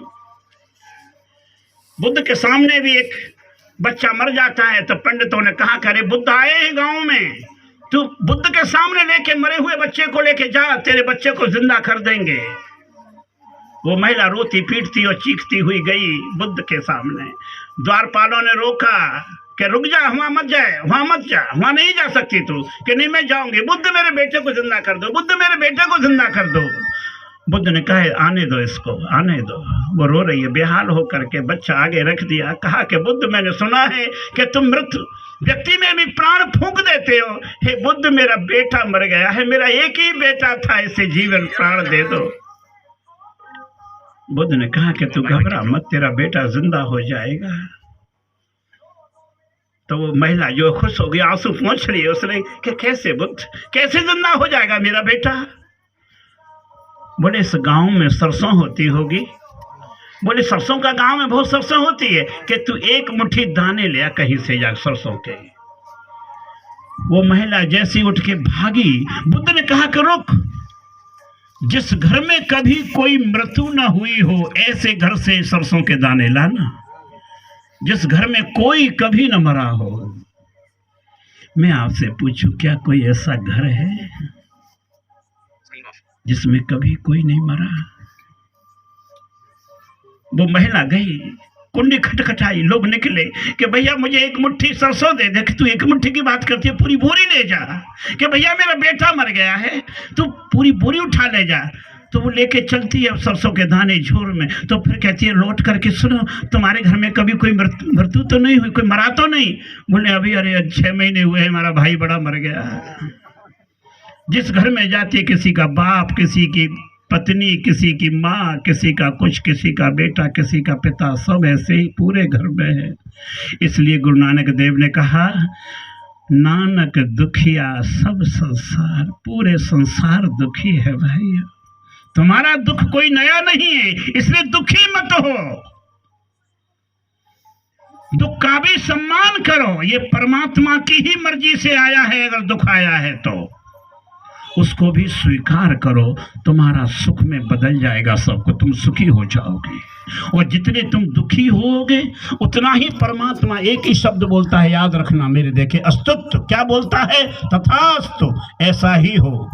बुद्ध के सामने भी एक बच्चा मर जाता है तो पंडितों ने कहा करे बुद्ध आए हैं गांव में, तू बुद्ध के सामने लेके मरे हुए बच्चे को लेके जा, तेरे बच्चे को जिंदा कर देंगे। वो महिला रोती पीटती और चीखती हुई गई बुद्ध के सामने। द्वारपालों ने रोका कि रुक जा, वहां मत जाए, वहां मत जा, वहां नहीं जा सकती तू। कि नहीं मैं जाऊंगी, बुद्ध मेरे बेटे को जिंदा कर दो, बुद्ध मेरे बेटे को जिंदा कर दो। बुद्ध ने कहा आने दो इसको, आने दो। वो रो रही है बेहाल होकर के, बच्चा आगे रख दिया। कहा कि बुद्ध मैंने सुना है कि तुम मृत व्यक्ति में भी प्राण फूंक देते हो। हे बुद्ध मेरा बेटा मर गया है, मेरा एक ही बेटा था, इसे जीवन प्राण दे दो। बुद्ध ने कहा कि तू घबरा मत, तेरा बेटा जिंदा हो जाएगा। तो वो महिला जो खुश हो गई, आंसू पोंछ रही है, उसने कि कैसे बुद्ध, कैसे जिंदा हो जाएगा मेरा बेटा? बोले इस गांव में सरसों होती होगी। बोले सरसों का गांव में बहुत सरसों होती है, कि तू एक मुट्ठी दाने ले आ कहीं से जा सरसों के। वो महिला जैसी उठ के भागी। बुद्ध ने कहा कि रुक, जिस घर में कभी कोई मृत्यु न हुई हो ऐसे घर से सरसों के दाने लाना, जिस घर में कोई कभी न मरा हो। मैं आपसे पूछूं, क्या कोई ऐसा घर है जिसमें कभी कोई नहीं मरा? वो महिला गई, कुंडी खटखटाई, लोग निकले कि भैया मुझे एक मुट्ठी सरसों दे। देख तू एक मुट्ठी की बात करती है, पूरी बोरी ले जा। कि भैया मेरा बेटा मर गया है, तू पूरी बोरी उठा ले जा। तो वो लेके चलती है सरसों के दाने झोर में। तो फिर कहती है लौट करके, सुनो तुम्हारे घर में कभी कोई मृत्यु तो नहीं हुई, कोई मरा तो नहीं? बोले अभी अरे 6 महीने हुए हमारा भाई बड़ा मर गया। जिस घर में जाती है, किसी का बाप, किसी की पत्नी, किसी की माँ, किसी का कुछ, किसी का बेटा, किसी का पिता, सब ऐसे ही पूरे घर में है। इसलिए गुरु नानक देव ने कहा, नानक दुखिया सब संसार, पूरे संसार दुखी है भाई। तुम्हारा दुख कोई नया नहीं है, इसलिए दुखी मत हो। दुख का भी सम्मान करो, ये परमात्मा की ही मर्जी से आया है। अगर दुख आया है तो उसको भी स्वीकार करो, तुम्हारा सुख में बदल जाएगा सबको, तुम सुखी हो जाओगे। और जितने तुम दुखी होगे उतना ही परमात्मा एक ही शब्द बोलता है, याद रखना मेरे, देखे अस्तुत्व क्या बोलता है, तथास्तु, ऐसा ही हो।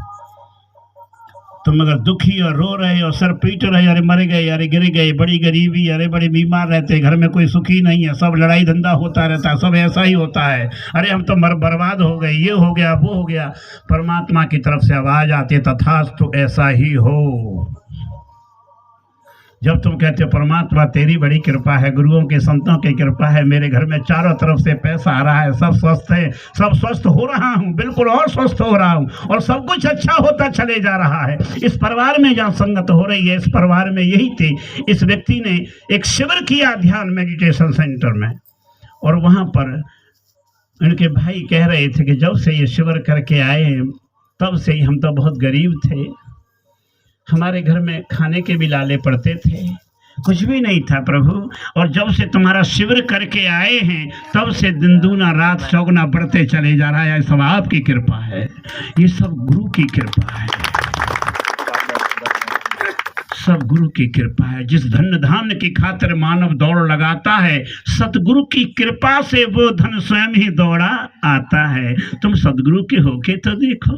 तुम अगर दुखी और रो रहे और सर पीट रहे, अरे मर गए, अरे गिर गए, बड़ी गरीबी, अरे बड़े बीमार रहते, घर में कोई सुखी नहीं है, सब लड़ाई धंधा होता रहता है, सब ऐसा ही होता है, अरे हम तो बर्बाद हो गए, ये हो गया वो हो गया। परमात्मा की तरफ से आवाज आती है, तथास्तु ऐसा ही हो। जब तुम कहते हो परमात्मा तेरी बड़ी कृपा है, गुरुओं के संतों की कृपा है, मेरे घर में चारों तरफ से पैसा आ रहा है, सब स्वस्थ है, सब स्वस्थ हो रहा हूँ, बिल्कुल और स्वस्थ हो रहा हूँ, और सब कुछ अच्छा होता चले जा रहा है। इस परिवार में जहाँ संगत हो रही है, इस परिवार में यही थी। इस व्यक्ति ने एक शिविर किया ध्यान मेडिटेशन सेंटर में, और वहाँ पर उनके भाई कह रहे थे कि जब से ये शिविर करके आए तब से ही हम तो बहुत गरीब थे, हमारे घर में खाने के भी लाले पड़ते थे, कुछ भी नहीं था प्रभु, और जब से तुम्हारा शिविर करके आए हैं तब से दिन दूना रात चौगुना बढ़ते चले जा रहा है। ये सब आपकी कृपा है, ये सब गुरु की कृपा है, सब गुरु की कृपा है। जिस धन धान्य की खातिर मानव दौड़ लगाता है, सतगुरु की कृपा से वो धन स्वयं ही दौड़ा आता है। तुम सतगुरु के होके तो देखो,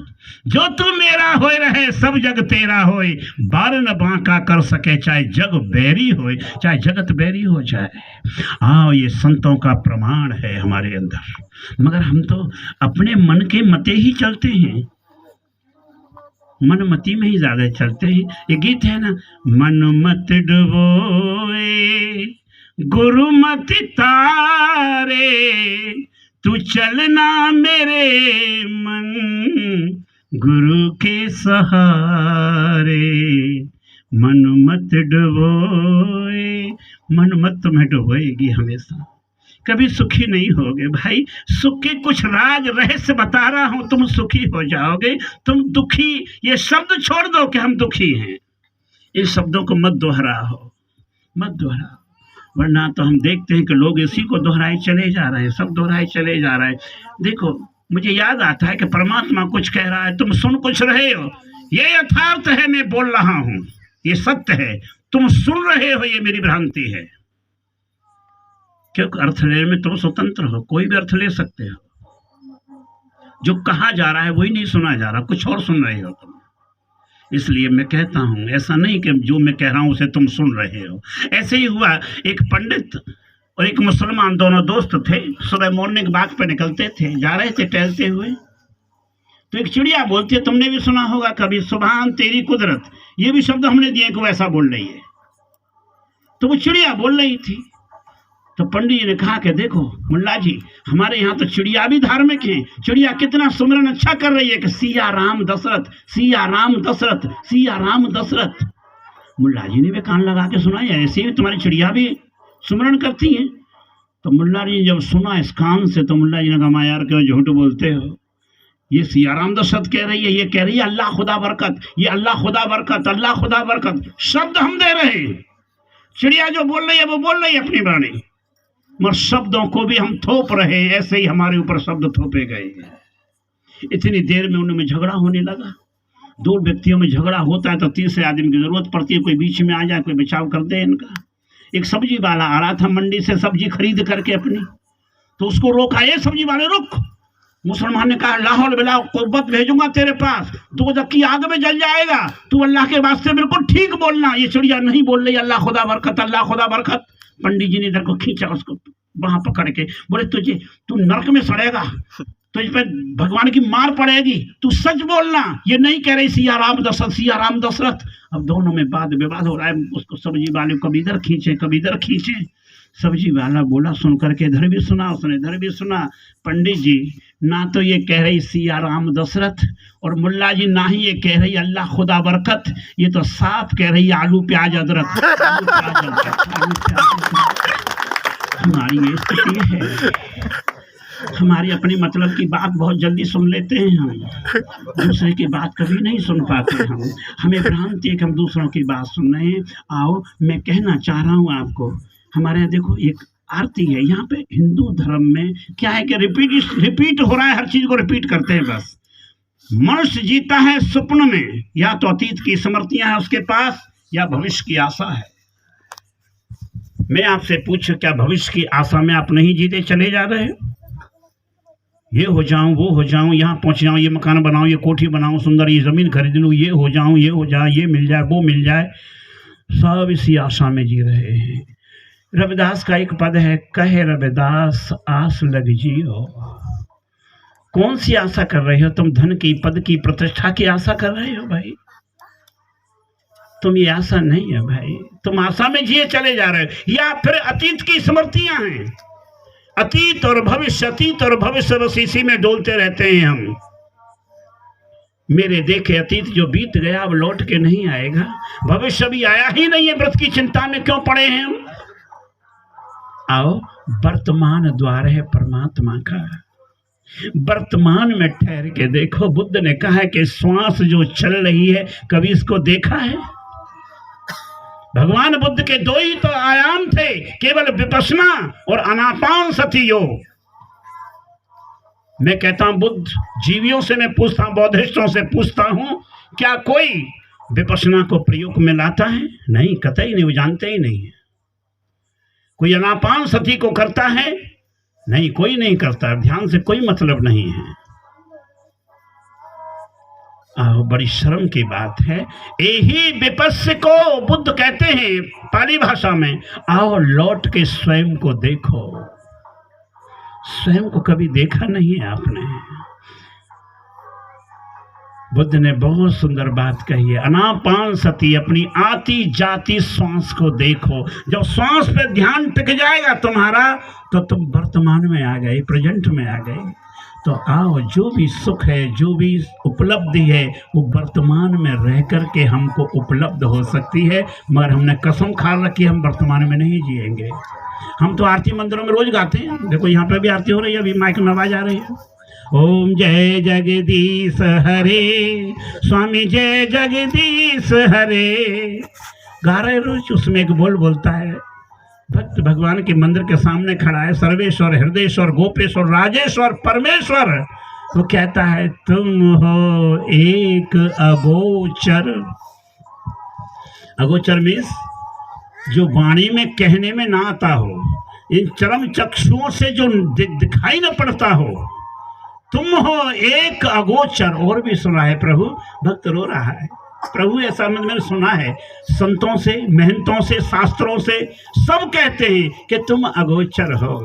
जो तू मेरा होए रहे सब जग तेरा होए, बार न बांका कर सके चाहे जग बैरी होए, चाहे जगत बैरी हो जाए। आओ, ये संतों का प्रमाण है हमारे अंदर, मगर हम तो अपने मन के मते ही चलते हैं, मनमती में ही ज्यादा चलते हैं। ये गीत है ना, मन मत डुबोए गुरु मत तारे, तू चलना मेरे मन गुरु के सहारे, मन मत डुबोए, मन मत तुम्हें डुबोएगी हमेशा, कभी सुखी नहीं होगे भाई। सुख के कुछ राज रहस्य बता रहा हूं, तुम सुखी हो जाओगे, तुम दुखी ये शब्द छोड़ दो कि हम दुखी हैं, इन शब्दों को मत दोहराओ, मत दोहराओ, वरना तो हम देखते हैं कि लोग इसी को दोहराए चले जा रहे हैं, सब दोहराए चले जा रहे हैं। देखो, मुझे याद आता है कि परमात्मा कुछ कह रहा है, तुम सुन कुछ रहे हो, ये यथार्थ है, मैं बोल रहा हूं, ये सत्य है, तुम सुन रहे हो, ये मेरी भ्रांति है। क्योंकि अर्थ लेने में तुम स्वतंत्र हो, कोई भी अर्थ ले सकते हो, जो कहा जा रहा है वही नहीं सुना जा रहा, कुछ और सुन रहे हो तुम। इसलिए मैं कहता हूं, ऐसा नहीं कि जो मैं कह रहा हूं उसे तुम सुन रहे हो। ऐसे ही हुआ, एक पंडित और एक मुसलमान दोनों दोस्त थे, सुबह मॉर्निंग वॉक पे निकलते थे, जा रहे थे टहलते हुए, तो एक चिड़िया बोलती है, तुमने भी सुना होगा कभी, सुभान तेरी कुदरत, ये भी शब्द हमने दिए कि वैसा बोल रही है। तो वो चिड़िया बोल रही थी, तो पंडित जी ने कहा कि देखो मुल्ला जी, हमारे यहाँ तो चिड़िया भी धार्मिक है, चिड़िया कितना सुमरन अच्छा कर रही है कि सिया राम दशरथ, सिया राम दशरथ, सिया राम दशरथ। मुल्ला जी ने भी कान लगा के सुना, ऐसे ही तुम्हारी चिड़िया भी सुमरन करती है। तो मुल्ला जी जब सुना इस कान से, तो मुल्ला जी ने कहा, यार क्यों झूठ बोलते हो, ये सिया राम दशरथ कह रही है, ये कह रही है अल्लाह खुदा बरकत, ये अल्लाह खुदा बरकत, अल्लाह खुदा बरकत, शब्द हम दे रहे हैं, चिड़िया जो बोल रही है वो बोल रही है अपनी वाणी, मगर शब्दों को भी हम थोप रहे हैं, ऐसे ही हमारे ऊपर शब्द थोपे गए हैं। इतनी देर में उनमें झगड़ा होने लगा, दो व्यक्तियों में झगड़ा होता है तो तीसरे आदमी की जरूरत पड़ती है, कोई बीच में आ जाए, कोई बचाव कर दे इनका। एक सब्जी वाला आ रहा था मंडी से सब्जी खरीद करके अपनी, तो उसको रोका, ये सब्जी वाले रुक। मुसलमान ने कहा, लाहौल बिला कुर्बत भेजूंगा तेरे पास, तू जबकि आग में जल जाएगा, तू अल्लाह के वास्ते बिल्कुल ठीक बोलना। ये चिड़िया नहीं बोल रही अल्लाह खुदा बरकत, अल्लाह खुदा बरकत। पंडित जी ने इधर को खींचा, उसको वहां पकड़ के बोले, तू नरक में सड़ेगा, तुझ पे भगवान की मार पड़ेगी, तू सच बोलना, ये नहीं कह रही सिया राम दशरथ, सिया राम दशरथ। अब दोनों में वाद विवाद हो रहा है, उसको सब्जी वाले कभी इधर खींचे कभी इधर खींचे। सब्जी वाला बोला, सुन करके इधर भी सुना, उसने इधर भी सुना, पंडित जी ना तो ये कह रही सिया राम दशरथ, और मुल्ला जी ना ही ये कह रही अल्लाह खुदा बरकत, ये तो साफ कह रही आलू प्याज अदरक। हमारी ये स्थिति है, हमारी अपनी मतलब की बात बहुत जल्दी सुन लेते हैं हम, दूसरे की बात कभी नहीं सुन पाते हम, हमें भ्रांति है कि हम दूसरों की बात सुन रहे हैं। आओ, मैं कहना चाह रहा हूँ आपको, हमारे यहाँ देखो एक आरती है, यहाँ पे हिंदू धर्म में क्या है कि रिपीट हो रहा है, हर चीज को रिपीट करते हैं बस। मनुष्य जीता है स्वप्न में, या तो अतीत की स्मृतियां हैं उसके पास, या भविष्य की आशा है। मैं आपसे पूछूं, क्या भविष्य की आशा में आप नहीं जीते चले जा रहे हो? ये हो जाऊं, वो हो जाऊं, यहाँ पहुंच जाऊं, ये मकान बनाऊं, ये कोठी बनाऊं, सुंदर ये जमीन खरीद लूं, ये हो जाऊं, ये हो जाए, ये मिल जाए, वो मिल जाए, सब इसी आशा में जी रहे हैं। रविदास का एक पद है, कहे रविदास आस लग जियो। कौन सी आशा कर रहे हो तुम? धन की, पद की, प्रतिष्ठा की आशा कर रहे हो भाई? तुम ये आशा नहीं है भाई, तुम आशा में जिए चले जा रहे हो, या फिर अतीत की स्मृतियां हैं, अतीत और भविष्य, अतीत और भविष्य बस इसी में डोलते रहते हैं हम। मेरे देखे अतीत जो बीत गया अब लौट के नहीं आएगा, भविष्य भी आया ही नहीं है, व्रत की चिंता में क्यों पड़े हैं हम? आओ, वर्तमान द्वार है परमात्मा का, वर्तमान में ठहर के देखो। बुद्ध ने कहा कि श्वास जो चल रही है, कभी इसको देखा है? भगवान बुद्ध के दो ही तो आयाम थे, केवल विपश्यना और आनापान सति योग। मैं कहता हूं बुद्ध, जीवियों से मैं पूछता हूं, बौद्धिस्टों से पूछता हूं, क्या कोई विपश्यना को प्रयोग में लाता है? नहीं, कतई नहीं, वो जानते ही नहीं है। कोई आनापान सति को करता है? नहीं, कोई नहीं करता। ध्यान से कोई मतलब नहीं है। बड़ी शर्म की बात है। यही विपश्य को बुद्ध कहते हैं पाली भाषा में, आओ लौट के स्वयं को देखो। स्वयं को कभी देखा नहीं है आपने। बुद्ध ने बहुत सुंदर बात कही है, अनापान सती, अपनी आती जाती श्वास को देखो। जब श्वास पे ध्यान टिक जाएगा तुम्हारा, तो तुम वर्तमान में आ गए, प्रेजेंट में आ गए। तो आओ, जो भी सुख है, जो भी उपलब्धि है, वो वर्तमान में रह कर के हमको उपलब्ध हो सकती है। मगर हमने कसम खा रखी, हम वर्तमान में नहीं जिएंगे। हम तो आरती मंदिरों में रोज गाते हैं। देखो यहाँ पे भी आरती हो रही है, अभी माइक में आवाज आ रही है, ओम जय जगदीश हरे, स्वामी जय जगदीश हरे, गा रहे रोज। उसमें एक बोलता है, भक्त भगवान के मंदिर के सामने खड़ा है, सर्वेश्वर, हृदयेश्वर, गोपेश्वर, राजेश्वर, परमेश्वर। वो कहता है, तुम हो एक अगोचर। अगोचर मीन्स जो वाणी में कहने में ना आता हो, इन चरम चक्षुओं से जो दिखाई न पड़ता हो। तुम हो एक अगोचर। और भी सुना है प्रभु, भक्त रो रहा है। प्रभु ऐसा मैंने सुना है, संतों से, महंतों से, शास्त्रों से सब कहते हैं कि तुम अगोचर हो।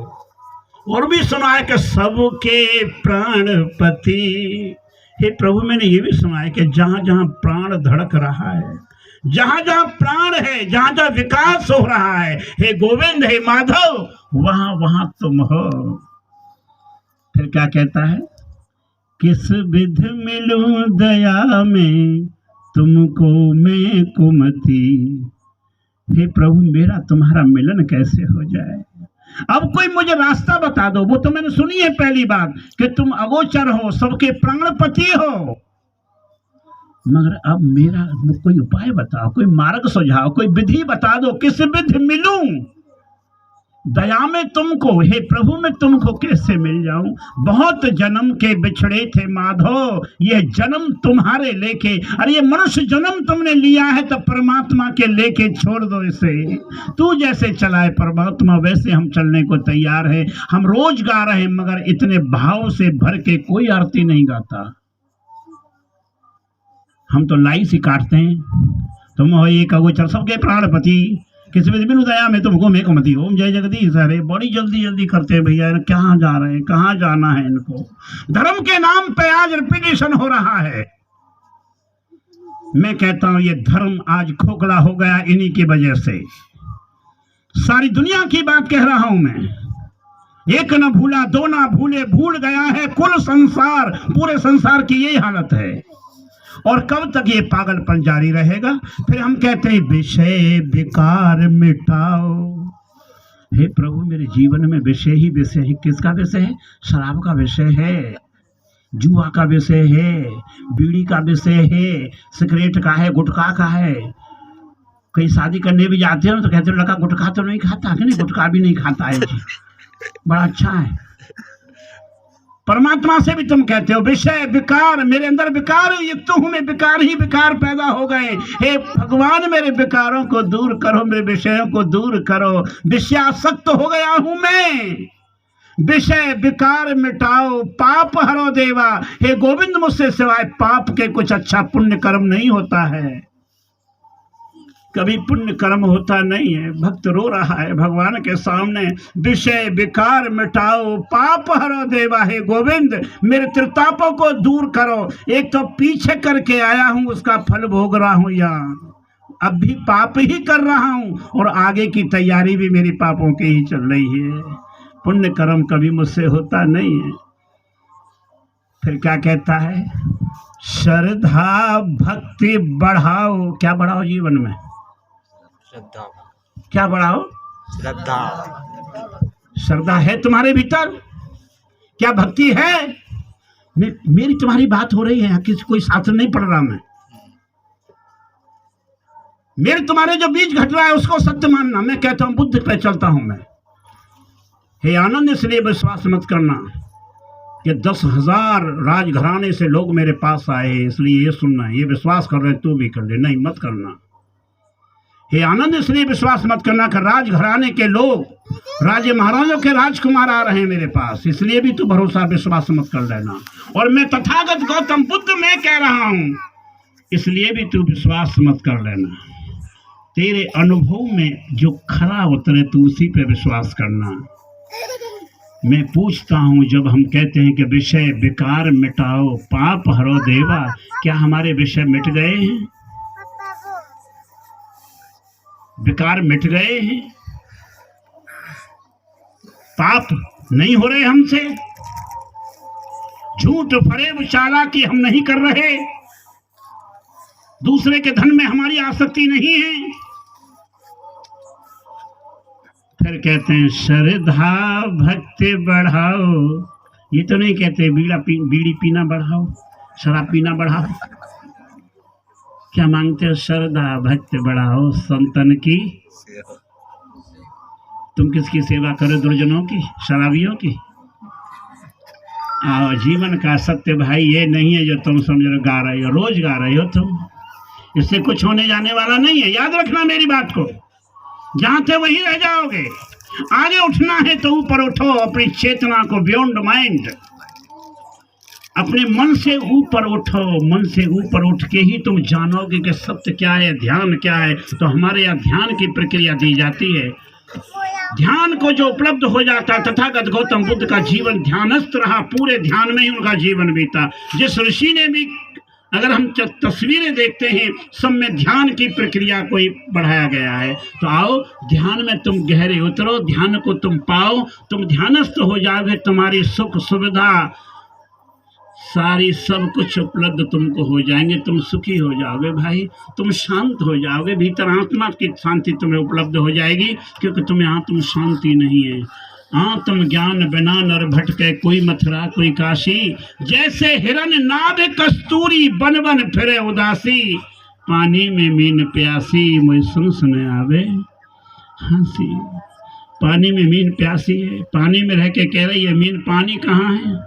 और भी सुना है कि सबके प्राणपति। हे प्रभु, मैंने ये भी सुना है कि जहां जहां प्राण धड़क रहा है, जहां जहां प्राण है, जहां जहां विकास हो रहा है, हे गोविंद, हे माधव, वहां वहां तुम हो। फिर क्या कहता है, किस विध मिलूं दया में तुमको मैं कुमति। हे प्रभु, मेरा तुम्हारा मिलन कैसे हो जाए? अब कोई मुझे रास्ता बता दो। वो तो मैंने सुनी है पहली बात कि तुम अगोचर हो, सबके प्राणपति हो। मगर अब मेरा कोई उपाय बताओ, कोई मार्ग सुझाओ, कोई विधि बता दो, किस विध मिलूं दया में तुमको। हे प्रभु, मैं तुमको कैसे मिल जाऊं? बहुत जन्म के बिछड़े थे माधव, ये जन्म तुम्हारे लेके। अरे ये मनुष्य जन्म तुमने लिया है, तो परमात्मा के लेके छोड़ दो इसे। तू जैसे चलाए परमात्मा, वैसे हम चलने को तैयार है। हम रोज गा रहे हैं, मगर इतने भाव से भर के कोई आरती नहीं गाता। हम तो लाई सी काटते हैं, तुम हो एक अगोचर, सबके प्राणपति, किसी भी मिलूं दया में तुमको मैं कुमति। ओम जय जगदीश हरे। बड़ी जल्दी जल्दी करते हैं भैया, कहाँ जा रहे हैं, कहाँ जाना है इनको? धर्म के नाम पे आज रिपीटेशन हो रहा है। मैं कहता हूं ये धर्म आज खोखला हो गया इन्हीं की वजह से। सारी दुनिया की बात कह रहा हूं मैं। एक न भूला, दो ना भूले, भूल गया है कुल संसार। पूरे संसार की यही हालत है। और कब तक ये पागलपन जारी रहेगा? फिर हम कहते हैं विषय विकार मिटाओ। हे प्रभु, मेरे जीवन में विषय ही विषय है। किसका विषय है? शराब का विषय है, जुआ का विषय है, बीड़ी का विषय है, सिगरेट का है, गुटखा का है। कहीं शादी करने भी जाते हो तो कहते हो लड़का गुटखा तो नहीं खाता, कि नहीं गुटखा भी नहीं खाता है जी, बड़ा अच्छा है। परमात्मा से भी तुम कहते हो विषय विकार, मेरे अंदर विकार युक्त हूं मैं, विकार ही विकार पैदा हो गए। हे भगवान, मेरे विकारों को दूर करो, मेरे विषयों को दूर करो। विषयासक्त हो गया हूं मैं। विषय विकार मिटाओ, पाप हरो देवा। हे गोविंद, मुझसे सिवाय पाप के कुछ अच्छा पुण्य कर्म नहीं होता है, कभी पुण्य कर्म होता नहीं है। भक्त रो रहा है भगवान के सामने, विषय विकार मिटाओ, पाप हरो देवा। हे गोविंद, मेरे त्रितापों को दूर करो। एक तो पीछे करके आया हूं, उसका फल भोग रहा हूं, यहाँ अब भी पाप ही कर रहा हूं, और आगे की तैयारी भी मेरी पापों की ही चल रही है। पुण्य कर्म कभी मुझसे होता नहीं है। फिर क्या कहता है, श्रद्धा भक्ति बढ़ाओ। क्या बढ़ाओ जीवन में? श्रद्धा। क्या बढ़ाओ? श्रद्धा। श्रद्धा है तुम्हारे भीतर? क्या भक्ति है? मेरी तुम्हारी बात हो रही है, किसी कोई शास्त्र नहीं पढ़ रहा मैं। मेरे तुम्हारे जो बीच घट रहा है उसको सत्य मानना। मैं कहता हूं बुद्ध पे चलता हूं मैं। हे आनंद, इसलिए विश्वास मत करना कि 10,000 राजघराने से लोग मेरे पास आए इसलिए ये सुनना है, ये विश्वास कर रहे तू भी कर ले। नहीं, मत करना। हे आनंद, इसलिए विश्वास मत करना कि राजघराने के लोग, राजे महाराजों के राजकुमार आ रहे हैं मेरे पास, इसलिए भी तू भरोसा विश्वास मत कर लेना। और मैं तथागत गौतम बुद्ध मैं कह रहा हूं, इसलिए भी तू विश्वास मत कर लेना। तेरे अनुभव में जो खरा उतरे तू उसी पे विश्वास करना। मैं पूछता हूं, जब हम कहते हैं कि विषय विकार मिटाओ पाप हरो देवा, क्या हमारे विषय मिट गए हैं? विकार मिट गए हैं? पाप नहीं हो रहे हमसे? झूठ फरेब चालाकी हम नहीं कर रहे? दूसरे के धन में हमारी आसक्ति नहीं है? फिर कहते हैं श्रद्धा भक्ति बढ़ाओ। ये तो नहीं कहते बीड़ी पीना बढ़ाओ, शराब पीना बढ़ाओ। क्या मांगते हो? श्रद्धा भक्ति बढ़ाओ संतन की। तुम किसकी सेवा करो? दुर्जनों की, शराबियों की। जीवन का सत्य भाई ये नहीं है जो तुम समझ रहे गा रहे हो, रोज गा रहे हो तुम। इससे कुछ होने जाने वाला नहीं है। याद रखना मेरी बात को। जहां थे वहीं रह जाओगे। आगे उठना है तो ऊपर उठो, अपनी चेतना को बियॉन्ड माइंड, अपने मन से ऊपर उठो। मन से ऊपर उठ के ही तुम जानोगे कि सत्य क्या है, ध्यान क्या है। तो हमारे यहाँ ध्यान की प्रक्रिया दी जाती है। ध्यान को जो उपलब्ध हो जाता, तथागत गौतम बुद्ध का जीवन ध्यानस्थ रहा, पूरे ध्यान में ही उनका जीवन बीता। जिस ऋषि ने भी, अगर हम तस्वीरें देखते हैं, सब में ध्यान की प्रक्रिया को बढ़ाया गया है। तो आओ ध्यान में तुम गहरे उतरो, ध्यान को तुम पाओ, तुम ध्यानस्थ हो जाओगे, तुम्हारी सुख सुविधा सारी सब कुछ उपलब्ध तुमको हो जाएंगे। तुम सुखी हो जाओगे भाई, तुम शांत हो जाओगे। भीतर आत्मा की शांति तुम्हें उपलब्ध हो जाएगी, क्योंकि तुम्हें आत्म शांति नहीं है। आत्म ज्ञान बिना नर भटके, कोई मथुरा कोई काशी। जैसे हिरन नाभ कस्तूरी, बन बन फिरे उदासी। पानी में मीन प्यासी, मुझे सुन आवे हंसी। पानी में मीन प्यासी है, पानी में रह के कह रही है मीन पानी कहाँ है?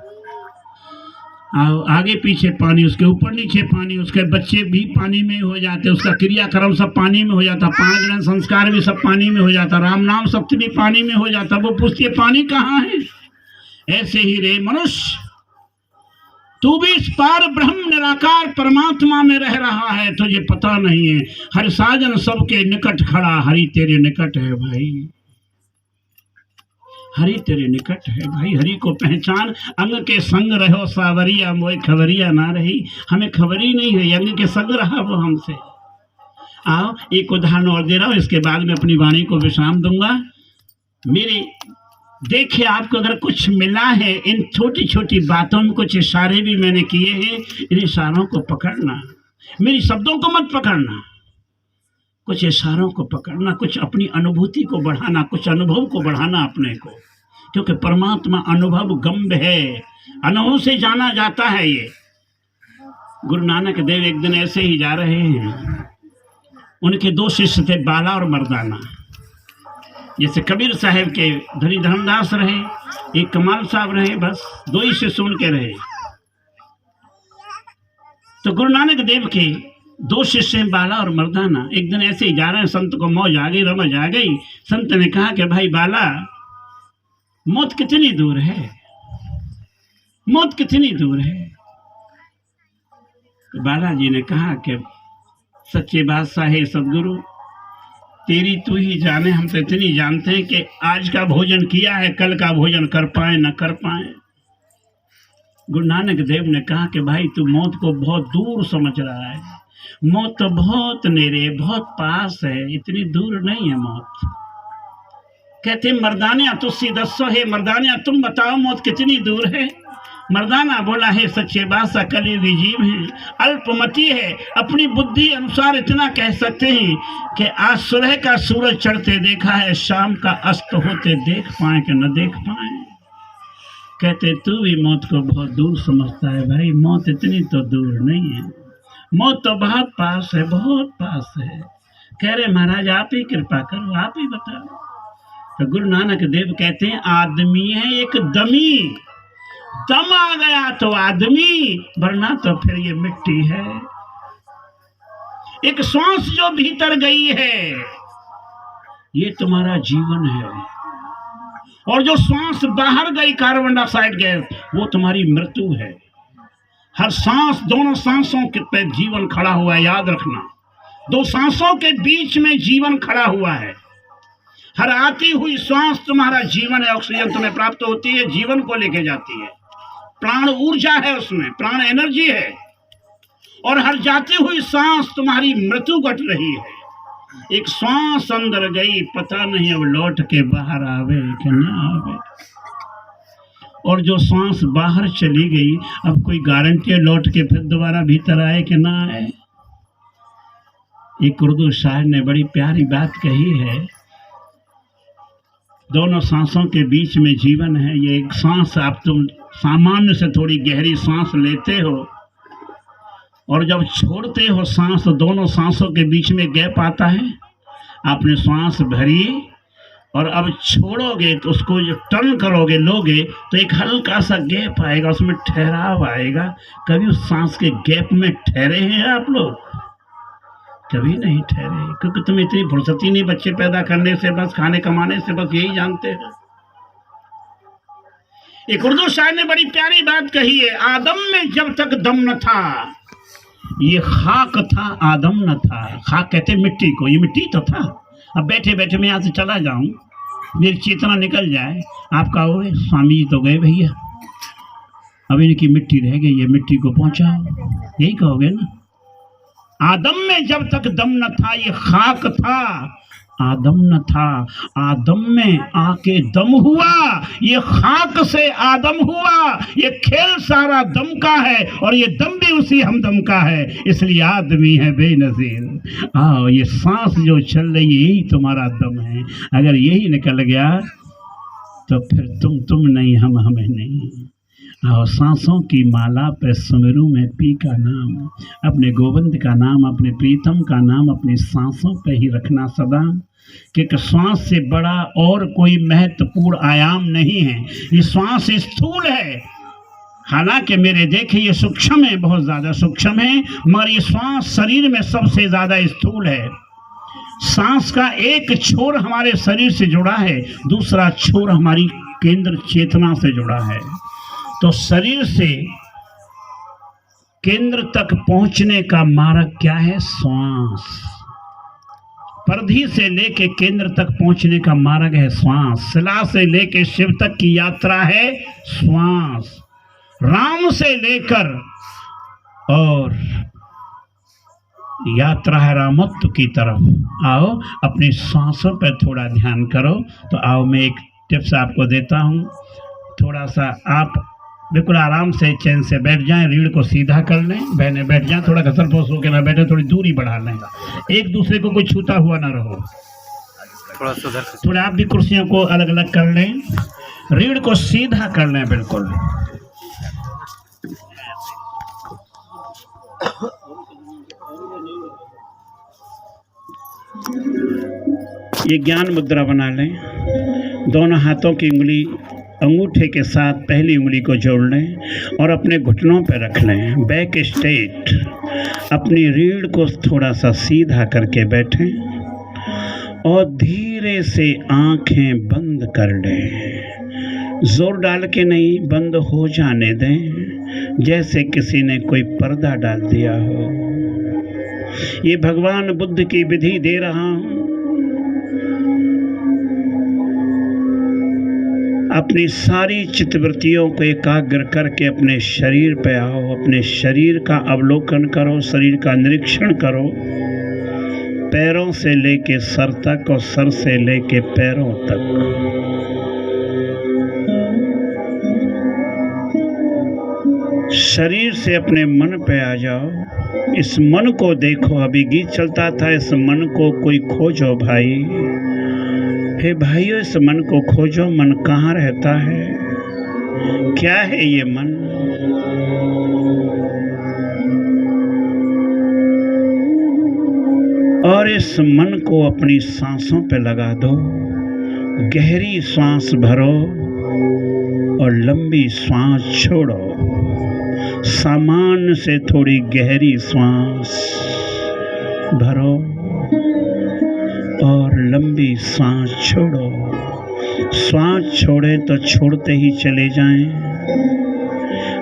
आगे पीछे पानी, उसके ऊपर नीचे पानी, उसके बच्चे भी पानी में हो जाते, उसका क्रियाक्रम सब पानी में हो जाता, 5 ग्रहण संस्कार भी सब पानी में हो जाता, राम नाम सप्तमी पानी में हो जाता। वो पूछती है पानी कहाँ है? ऐसे ही रे मनुष्य, तू भी इस पार ब्रह्म निराकार परमात्मा में रह रहा है, तुझे पता नहीं है। हर साजन सबके निकट खड़ा, हरि तेरे निकट है भाई, हरि तेरे निकट है भाई। हरि को पहचान, अंग के संग रहो सावरिया, मोए खबरिया ना रही। हमें खबरी नहीं है, अंग के संग रहा वो हमसे। आओ एक उदाहरण और दे रहा हूँ, इसके बाद में अपनी वाणी को विश्राम दूंगा। मेरी देखिए, आपको अगर कुछ मिला है, इन छोटी छोटी बातों में कुछ इशारे भी मैंने किए हैं, इन इशारों को पकड़ना। मेरी शब्दों को मत पकड़ना, कुछ इशारों को पकड़ना, कुछ अपनी अनुभूति को बढ़ाना, कुछ अनुभव को बढ़ाना अपने को। क्योंकि परमात्मा अनुभव गम्भ है, अनुभव से जाना जाता है। ये गुरु नानक देव एक दिन ऐसे ही जा रहे हैं, उनके 2 शिष्य थे, बाला और मर्दाना। जैसे कबीर साहब के धनी धर्मदास रहे, एक कमाल साहब रहे, बस 2 ही शिष्य उनके रहे। तो गुरु नानक देव के 2 शिष्य हैं, बाला और मर्दाना। एक दिन ऐसे ही जा रहे हैं, संत को मौज आ गई, रमज आ गई। संत ने कहा कि भाई बाला, मौत कितनी दूर है? मौत कितनी दूर है? तो बालाजी ने कहा कि सच्चे बादशाह है सदगुरु, तेरी तू ही जाने, हम तो इतनी जानते हैं कि आज का भोजन किया है, कल का भोजन कर पाए न कर पाए। गुरु नानक देव ने कहा कि भाई तू मौत को बहुत दूर समझ रहा है, मौत तो बहुत नेरे, बहुत पास है, इतनी दूर नहीं है मौत। कहते मर्दानिया तुस्सी दस्सो है, मर्दानिया तुम बताओ मौत कितनी दूर है? मर्दाना बोला है सच्चे बादशाह कलियुगी जीव है, अल्पमति है, अपनी बुद्धि अनुसार इतना कह सकते हैं कि आज सुबह का सूरज चढ़ते देखा है, शाम का अस्त होते देख पाए कि न देख पाए। कहते तू भी मौत को बहुत दूर समझता है। भाई मौत इतनी तो दूर नहीं है, मौत तो बहुत पास है, बहुत पास है। कह रहे महाराज आप ही कृपा करो, आप ही बताओ। तो गुरु नानक देव कहते हैं आदमी है एक दमी, दम आ गया तो आदमी, वरना तो फिर ये मिट्टी है। एक सांस जो भीतर गई है ये तुम्हारा जीवन है, और जो सांस बाहर गई कार्बन डाइऑक्साइड गैस वो तुम्हारी मृत्यु है। हर सांस, दोनों सांसों के पे जीवन खड़ा हुआ है, याद रखना। दो सांसों के बीच में जीवन खड़ा हुआ है। हर आती हुई सांस तुम्हारा जीवन है, ऑक्सीजन तुम्हें प्राप्त होती है, जीवन को लेके जाती है। प्राण ऊर्जा है उसमें, प्राण एनर्जी है। और हर जाती हुई सांस तुम्हारी मृत्यु घट रही है। एक सांस अंदर गई, पता नहीं अब लौट के बाहर आवे कि ना आवे। और जो सांस बाहर चली गई, अब कोई गारंटी है लौट के फिर दोबारा भीतर आए कि ना आए। एक उर्दू शायर ने बड़ी प्यारी बात कही है, दोनों सांसों के बीच में जीवन है। ये एक सांस आप तुम सामान्य से थोड़ी गहरी सांस लेते हो, और जब छोड़ते हो सांस तो दोनों सांसों के बीच में गैप आता है। आपने सांस भरी और अब छोड़ोगे तो उसको जो टर्न करोगे, लोगे तो एक हल्का सा गैप आएगा, उसमें ठहराव आएगा। कभी उस सांस के गैप में ठहरे हैं आप लोग? कभी नहीं ठहरे, क्योंकि तुम इतनी फुर्सती नहीं बच्चे पैदा करने से, बस खाने कमाने से, बस यही जानते हो। एक उर्दू शायर ने बड़ी प्यारी बात कही है, आदम में जब तक दम न था, ये खाक था आदम न था। खाक कहते मिट्टी को, ये मिट्टी तो था। अब बैठे बैठे मैं यहाँ से चला जाऊं, मेरी चेतना निकल जाए, आप कहोगे स्वामी जी तो गए भैया, अब इनकी मिट्टी रह गई है, मिट्टी को पहुंचाओ, यही कहोगे ना। आदम में जब तक दम न था, ये खाक था आदम न था। आदम में आके दम हुआ, ये खाक से आदम हुआ। ये खेल सारा दम का है, और ये दम भी उसी हमदम का है, इसलिए आदमी है बेनज़ीर। आओ, ये सांस जो चल रही है यही तुम्हारा दम है। अगर यही निकल गया तो फिर तुम नहीं, हम हमें नहीं। आओ, सांसों की माला पे सुमिरू में पी का नाम, अपने गोविंद का नाम, अपने प्रीतम का नाम अपनी सांसों पे ही रखना सदा, क्योंकि श्वास से बड़ा और कोई महत्वपूर्ण आयाम नहीं है। ये श्वास स्थूल है, हालांकि मेरे देखे ये सूक्ष्म है, बहुत ज़्यादा सूक्ष्म है, मगर ये श्वास शरीर में सबसे ज़्यादा स्थूल है। सांस का एक छोर हमारे शरीर से जुड़ा है, दूसरा छोर हमारी केंद्र चेतना से जुड़ा है। तो शरीर से केंद्र तक पहुंचने का मार्ग क्या है? श्वास। परिधि से लेके केंद्र तक पहुंचने का मार्ग है श्वास। शिला से लेके शिव तक की यात्रा है श्वास। राम से लेकर और यात्रा है रामत्व की तरफ। आओ, अपनी सांसों पर थोड़ा ध्यान करो। तो आओ, मैं एक टिप्स आपको देता हूँ। थोड़ा सा आप बिल्कुल आराम से चैन से बैठ जाएं, रीढ़ को सीधा कर लें, बहने बैठ जाएं, थोड़ा घसर फूस होकर ना बैठे, थोड़ी दूरी बढ़ा लें, एक दूसरे को कोई छूता हुआ ना रहो। थोड़ा आप भी कुर्सियों को अलग अलग कर लें, रीढ़ को सीधा कर लें बिल्कुल। ये ज्ञान मुद्रा बना लें। दोनों हाथों की उंगली अंगूठे के साथ पहली उंगली को जोड़ लें और अपने घुटनों पर रख लें, बैक स्ट्रेट। अपनी रीढ़ को थोड़ा सा सीधा करके बैठें और धीरे से आंखें बंद कर लें। जोर डाल के नहीं, बंद हो जाने दें, जैसे किसी ने कोई पर्दा डाल दिया हो। ये भगवान बुद्ध की विधि दे रहा हूँ। अपनी सारी चित्तवृत्तियों को एकाग्र करके अपने शरीर पे आओ, अपने शरीर का अवलोकन करो, शरीर का निरीक्षण करो, पैरों से लेके सर तक और सर से लेके पैरों तक। शरीर से अपने मन पे आ जाओ, इस मन को देखो। अभी गीत चलता था, इस मन को कोई खोजो भाई। हे भाइयों, इस मन को खोजो, मन कहाँ रहता है? क्या है ये मन? और इस मन को अपनी सांसों पे लगा दो। गहरी सांस भरो और लंबी सांस छोड़ो। सामान्य से थोड़ी गहरी सांस भरो और लंबी सांस छोड़ो। सांस छोड़े तो छोड़ते ही चले जाएं,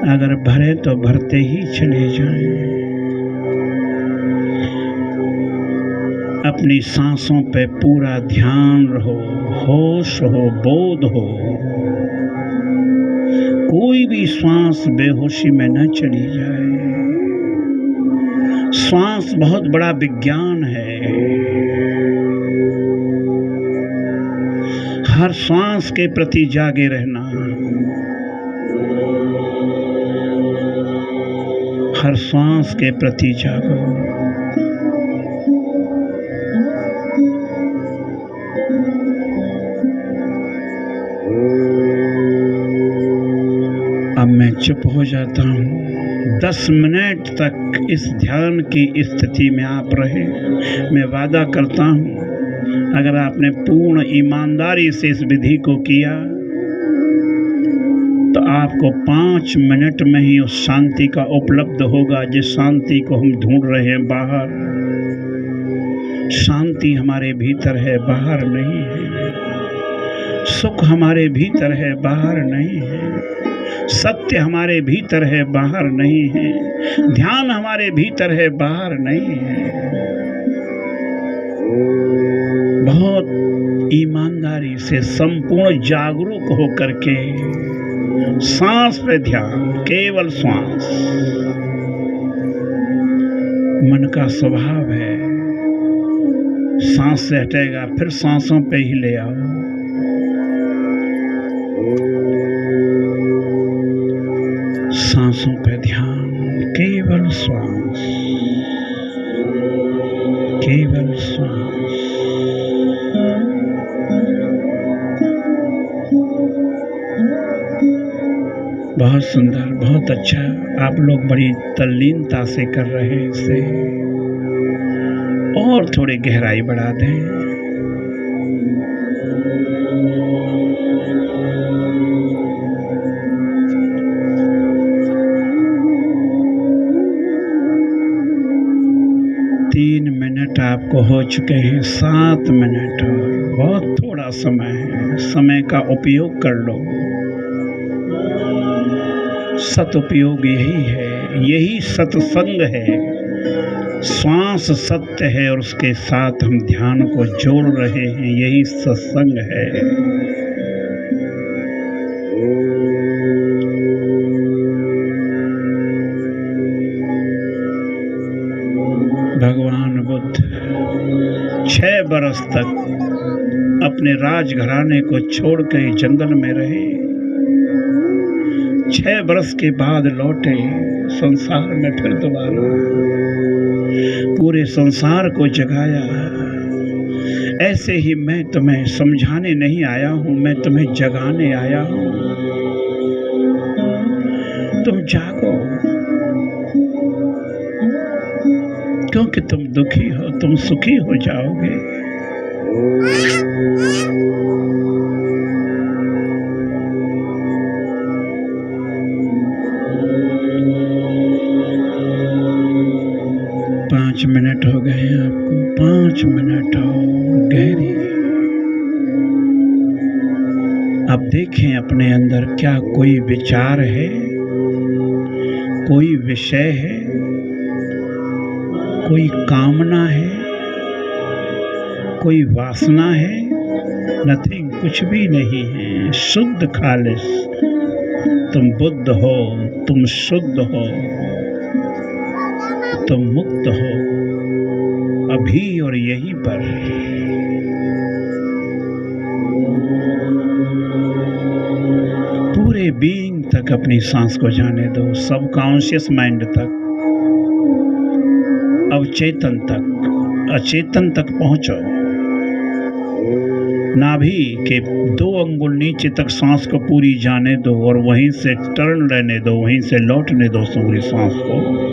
अगर भरे तो भरते ही चले जाएं। अपनी सांसों पे पूरा ध्यान रहो, होश हो, बोध हो। कोई भी श्वास बेहोशी में न चली जाए। श्वास बहुत बड़ा विज्ञान है। हर श्वास के प्रति जागे रहना, हर श्वास के प्रति जागो। अब मैं चुप हो जाता हूँ। 10 मिनट तक इस ध्यान की स्थिति में आप रहे। मैं वादा करता हूँ, अगर आपने पूर्ण ईमानदारी से इस विधि को किया तो आपको 5 मिनट में ही उस शांति का उपलब्ध होगा, जिस शांति को हम ढूंढ रहे हैं बाहर। शांति हमारे भीतर है, बाहर नहीं है। सुख हमारे भीतर है, बाहर नहीं है। सत्य हमारे भीतर है, बाहर नहीं है। ध्यान हमारे भीतर है, बाहर नहीं है। बहुत ईमानदारी से संपूर्ण जागरूक होकर के सांस पे ध्यान, केवल सांस। मन का स्वभाव है, सांस से हटेगा फिर सांसों पे ही ले आओ। सांसों पे ध्यान, केवल श्वास, केवल श्वास। बहुत सुंदर, बहुत अच्छा। आप लोग बड़ी तल्लीनता से कर रहे हैं इसे। और थोड़ी गहराई बढ़ा दें। आपको हो चुके हैं 7 मिनट और बहुत थोड़ा समय है। समय का उपयोग कर लो। सदुपयोग यही है, यही सत्संग है। श्वास सत्य है और उसके साथ हम ध्यान को जोड़ रहे हैं, यही सत्संग है। भगवान बुद्ध 6 बरस तक अपने राजघराने को छोड़ के जंगल में रहे। 6 बरस के बाद लौटे संसार में फिर दोबारा। पूरे संसार को जगाया। ऐसे ही मैं तुम्हें समझाने नहीं आया हूँ, मैं तुम्हें जगाने आया हूँ। तुम जागो, क्योंकि तुम दुखी हो, तुम सुखी हो जाओगे। पाँच मिनट हो गए हैं आपको, 5 मिनट और गहरी। अब देखें अपने अंदर क्या कोई विचार है, कोई विषय है, कोई कामना है, कोई वासना है। नथिंग, कुछ भी नहीं है। शुद्ध खालिस। तुम बुद्ध हो, तुम शुद्ध हो, तुम मुक्त हो, अभी और यहीं पर। पूरे बीइंग तक अपनी सांस को जाने दो, सबकॉन्शियस माइंड तक, अवचेतन तक, अचेतन तक पहुंचो। नाभि के 2 अंगुल नीचे तक सांस को पूरी जाने दो और वहीं से टर्न लेने दो, वहीं से लौटने दो पूरी सांस को।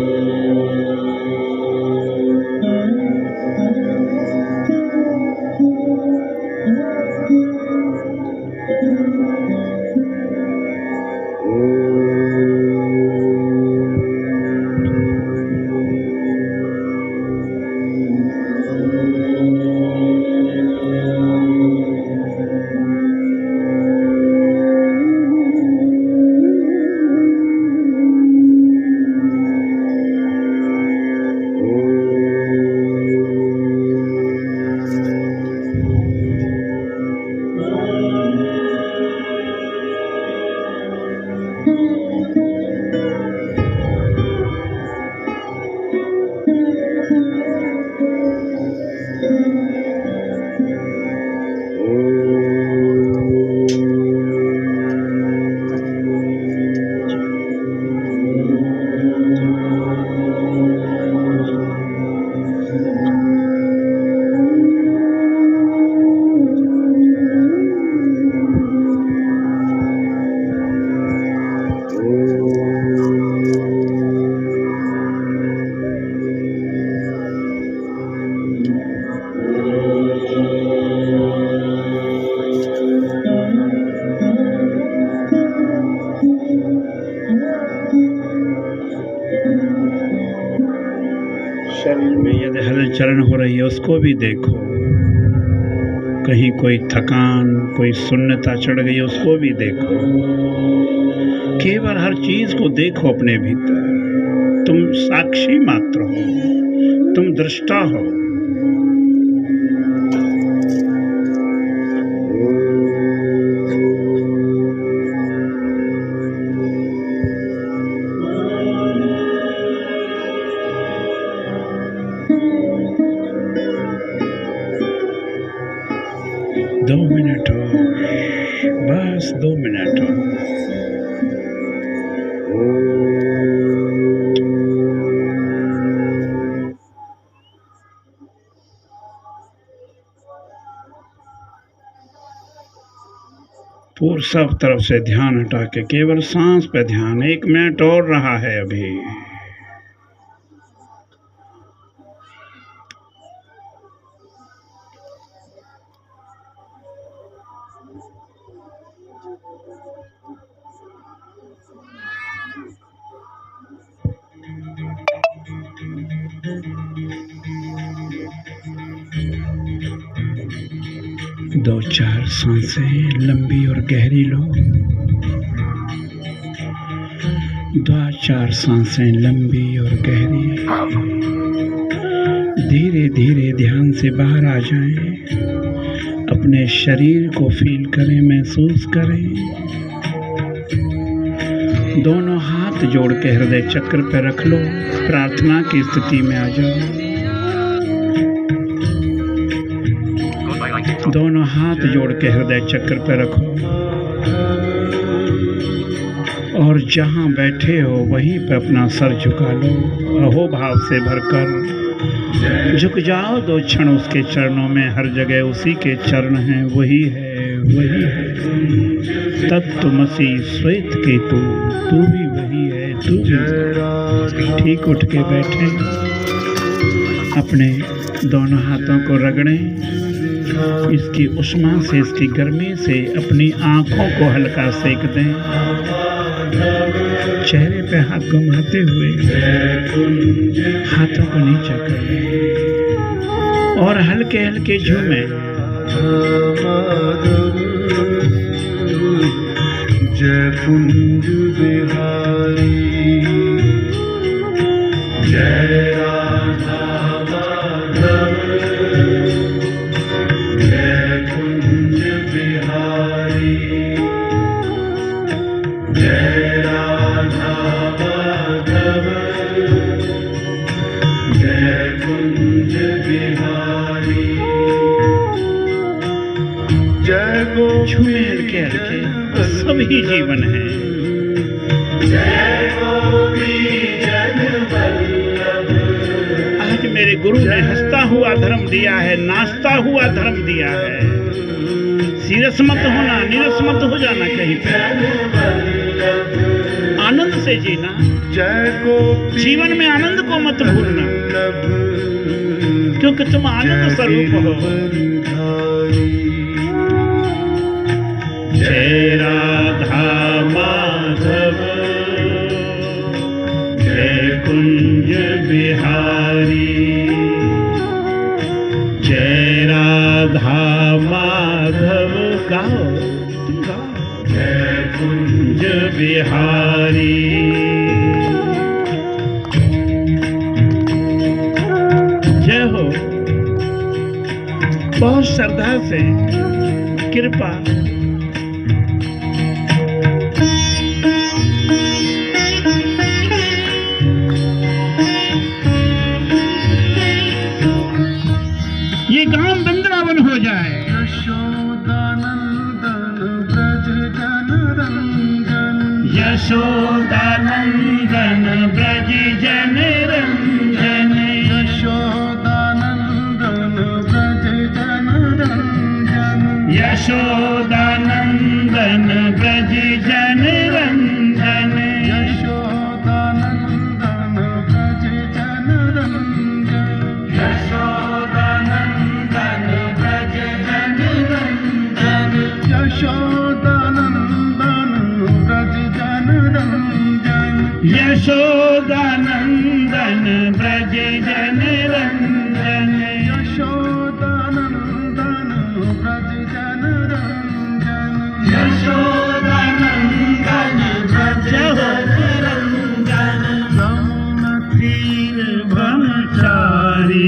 शरीर में यदि हलचल हो रही है उसको भी देखो, कहीं कोई थकान, कोई सुन्नता चढ़ गई उसको भी देखो। केवल हर चीज को देखो अपने भीतर। तुम साक्षी मात्र हो, तुम दृष्टा हो। दो मिनट और, बस 2 मिनट और। पूरे सब तरफ से ध्यान हटा के केवल सांस पे ध्यान। 1 मिनट और रहा है अभी। दो चार सांसें लंबी और गहरी लो। 2-4 सांसें लंबी और गहरी। धीरे धीरे ध्यान से बाहर आ जाएं। अपने शरीर को फील करें, महसूस करें। दोनों हाथ जोड़ के हृदय चक्र पर रख लो। प्रार्थना की स्थिति में आ जाओ। दोनों हाथ जोड़ के हृदय चक्र पर रखो और जहां बैठे हो वहीं पे अपना सर झुका लो। अहोभाव से भरकर झुक जाओ 2 क्षण उसके चरणों में। हर जगह उसी के चरण हैं, वही है, वही है। तत्त्वमसि श्वेत केतु, तू भी वही है, तू भी। ठीक उठ के बैठे, अपने दोनों हाथों को रगड़ें। इसकी उष्मा से, इसकी गर्मी से अपनी आंखों को हल्का सेक दें। चेहरे पे हाथ घुमाते हुए हाथों को नीचे करें और हल्के हल्के झूमें। जय कुंज बिहारी, जय राधा माधव, जय कुंज बिहारी, जय राधा माधव, जय कुंज बिहारी, जय गो। झूमे हल्के हल्के, सभी जीवन है। जय आज मेरे गुरु ने हंसता हुआ धर्म दिया है, नाचता हुआ धर्म दिया है। सीरियस मत होना, नीरस मत हो जाना कहीं पे, आनंद से जीना, जीवन में आनंद को मत भूलना, क्योंकि तुम आनंद स्वरूप हो। जय राधा माधव जय कुंज बिहारी, जय राधा माधव गाओ तुम गाओ, जय कुंज बिहारी। जय हो। बहुत श्रद्धा से कृपा ये गांव वृंदावन हो जाए। यशोदानंदन ब्रज जन रंजन, यशोदानंदन ब्रज जन रंजन, यशोदानंदन ब्रज जन रंजन, यशोदानंदन ब्रज जन रंजन, यशोदानंदन ब्रज जन रंजन, यशोदानंदन ब्रज जन रंजन, यशोदानंदन ब्रज जन रंजन, यशोदानंदन ब्रज जन रंजन, यशोदानंदन ब्रज जन रंजन, यशोदानंदन ब्रज जन रंजन, रमण तीर ब्रह्मचारी।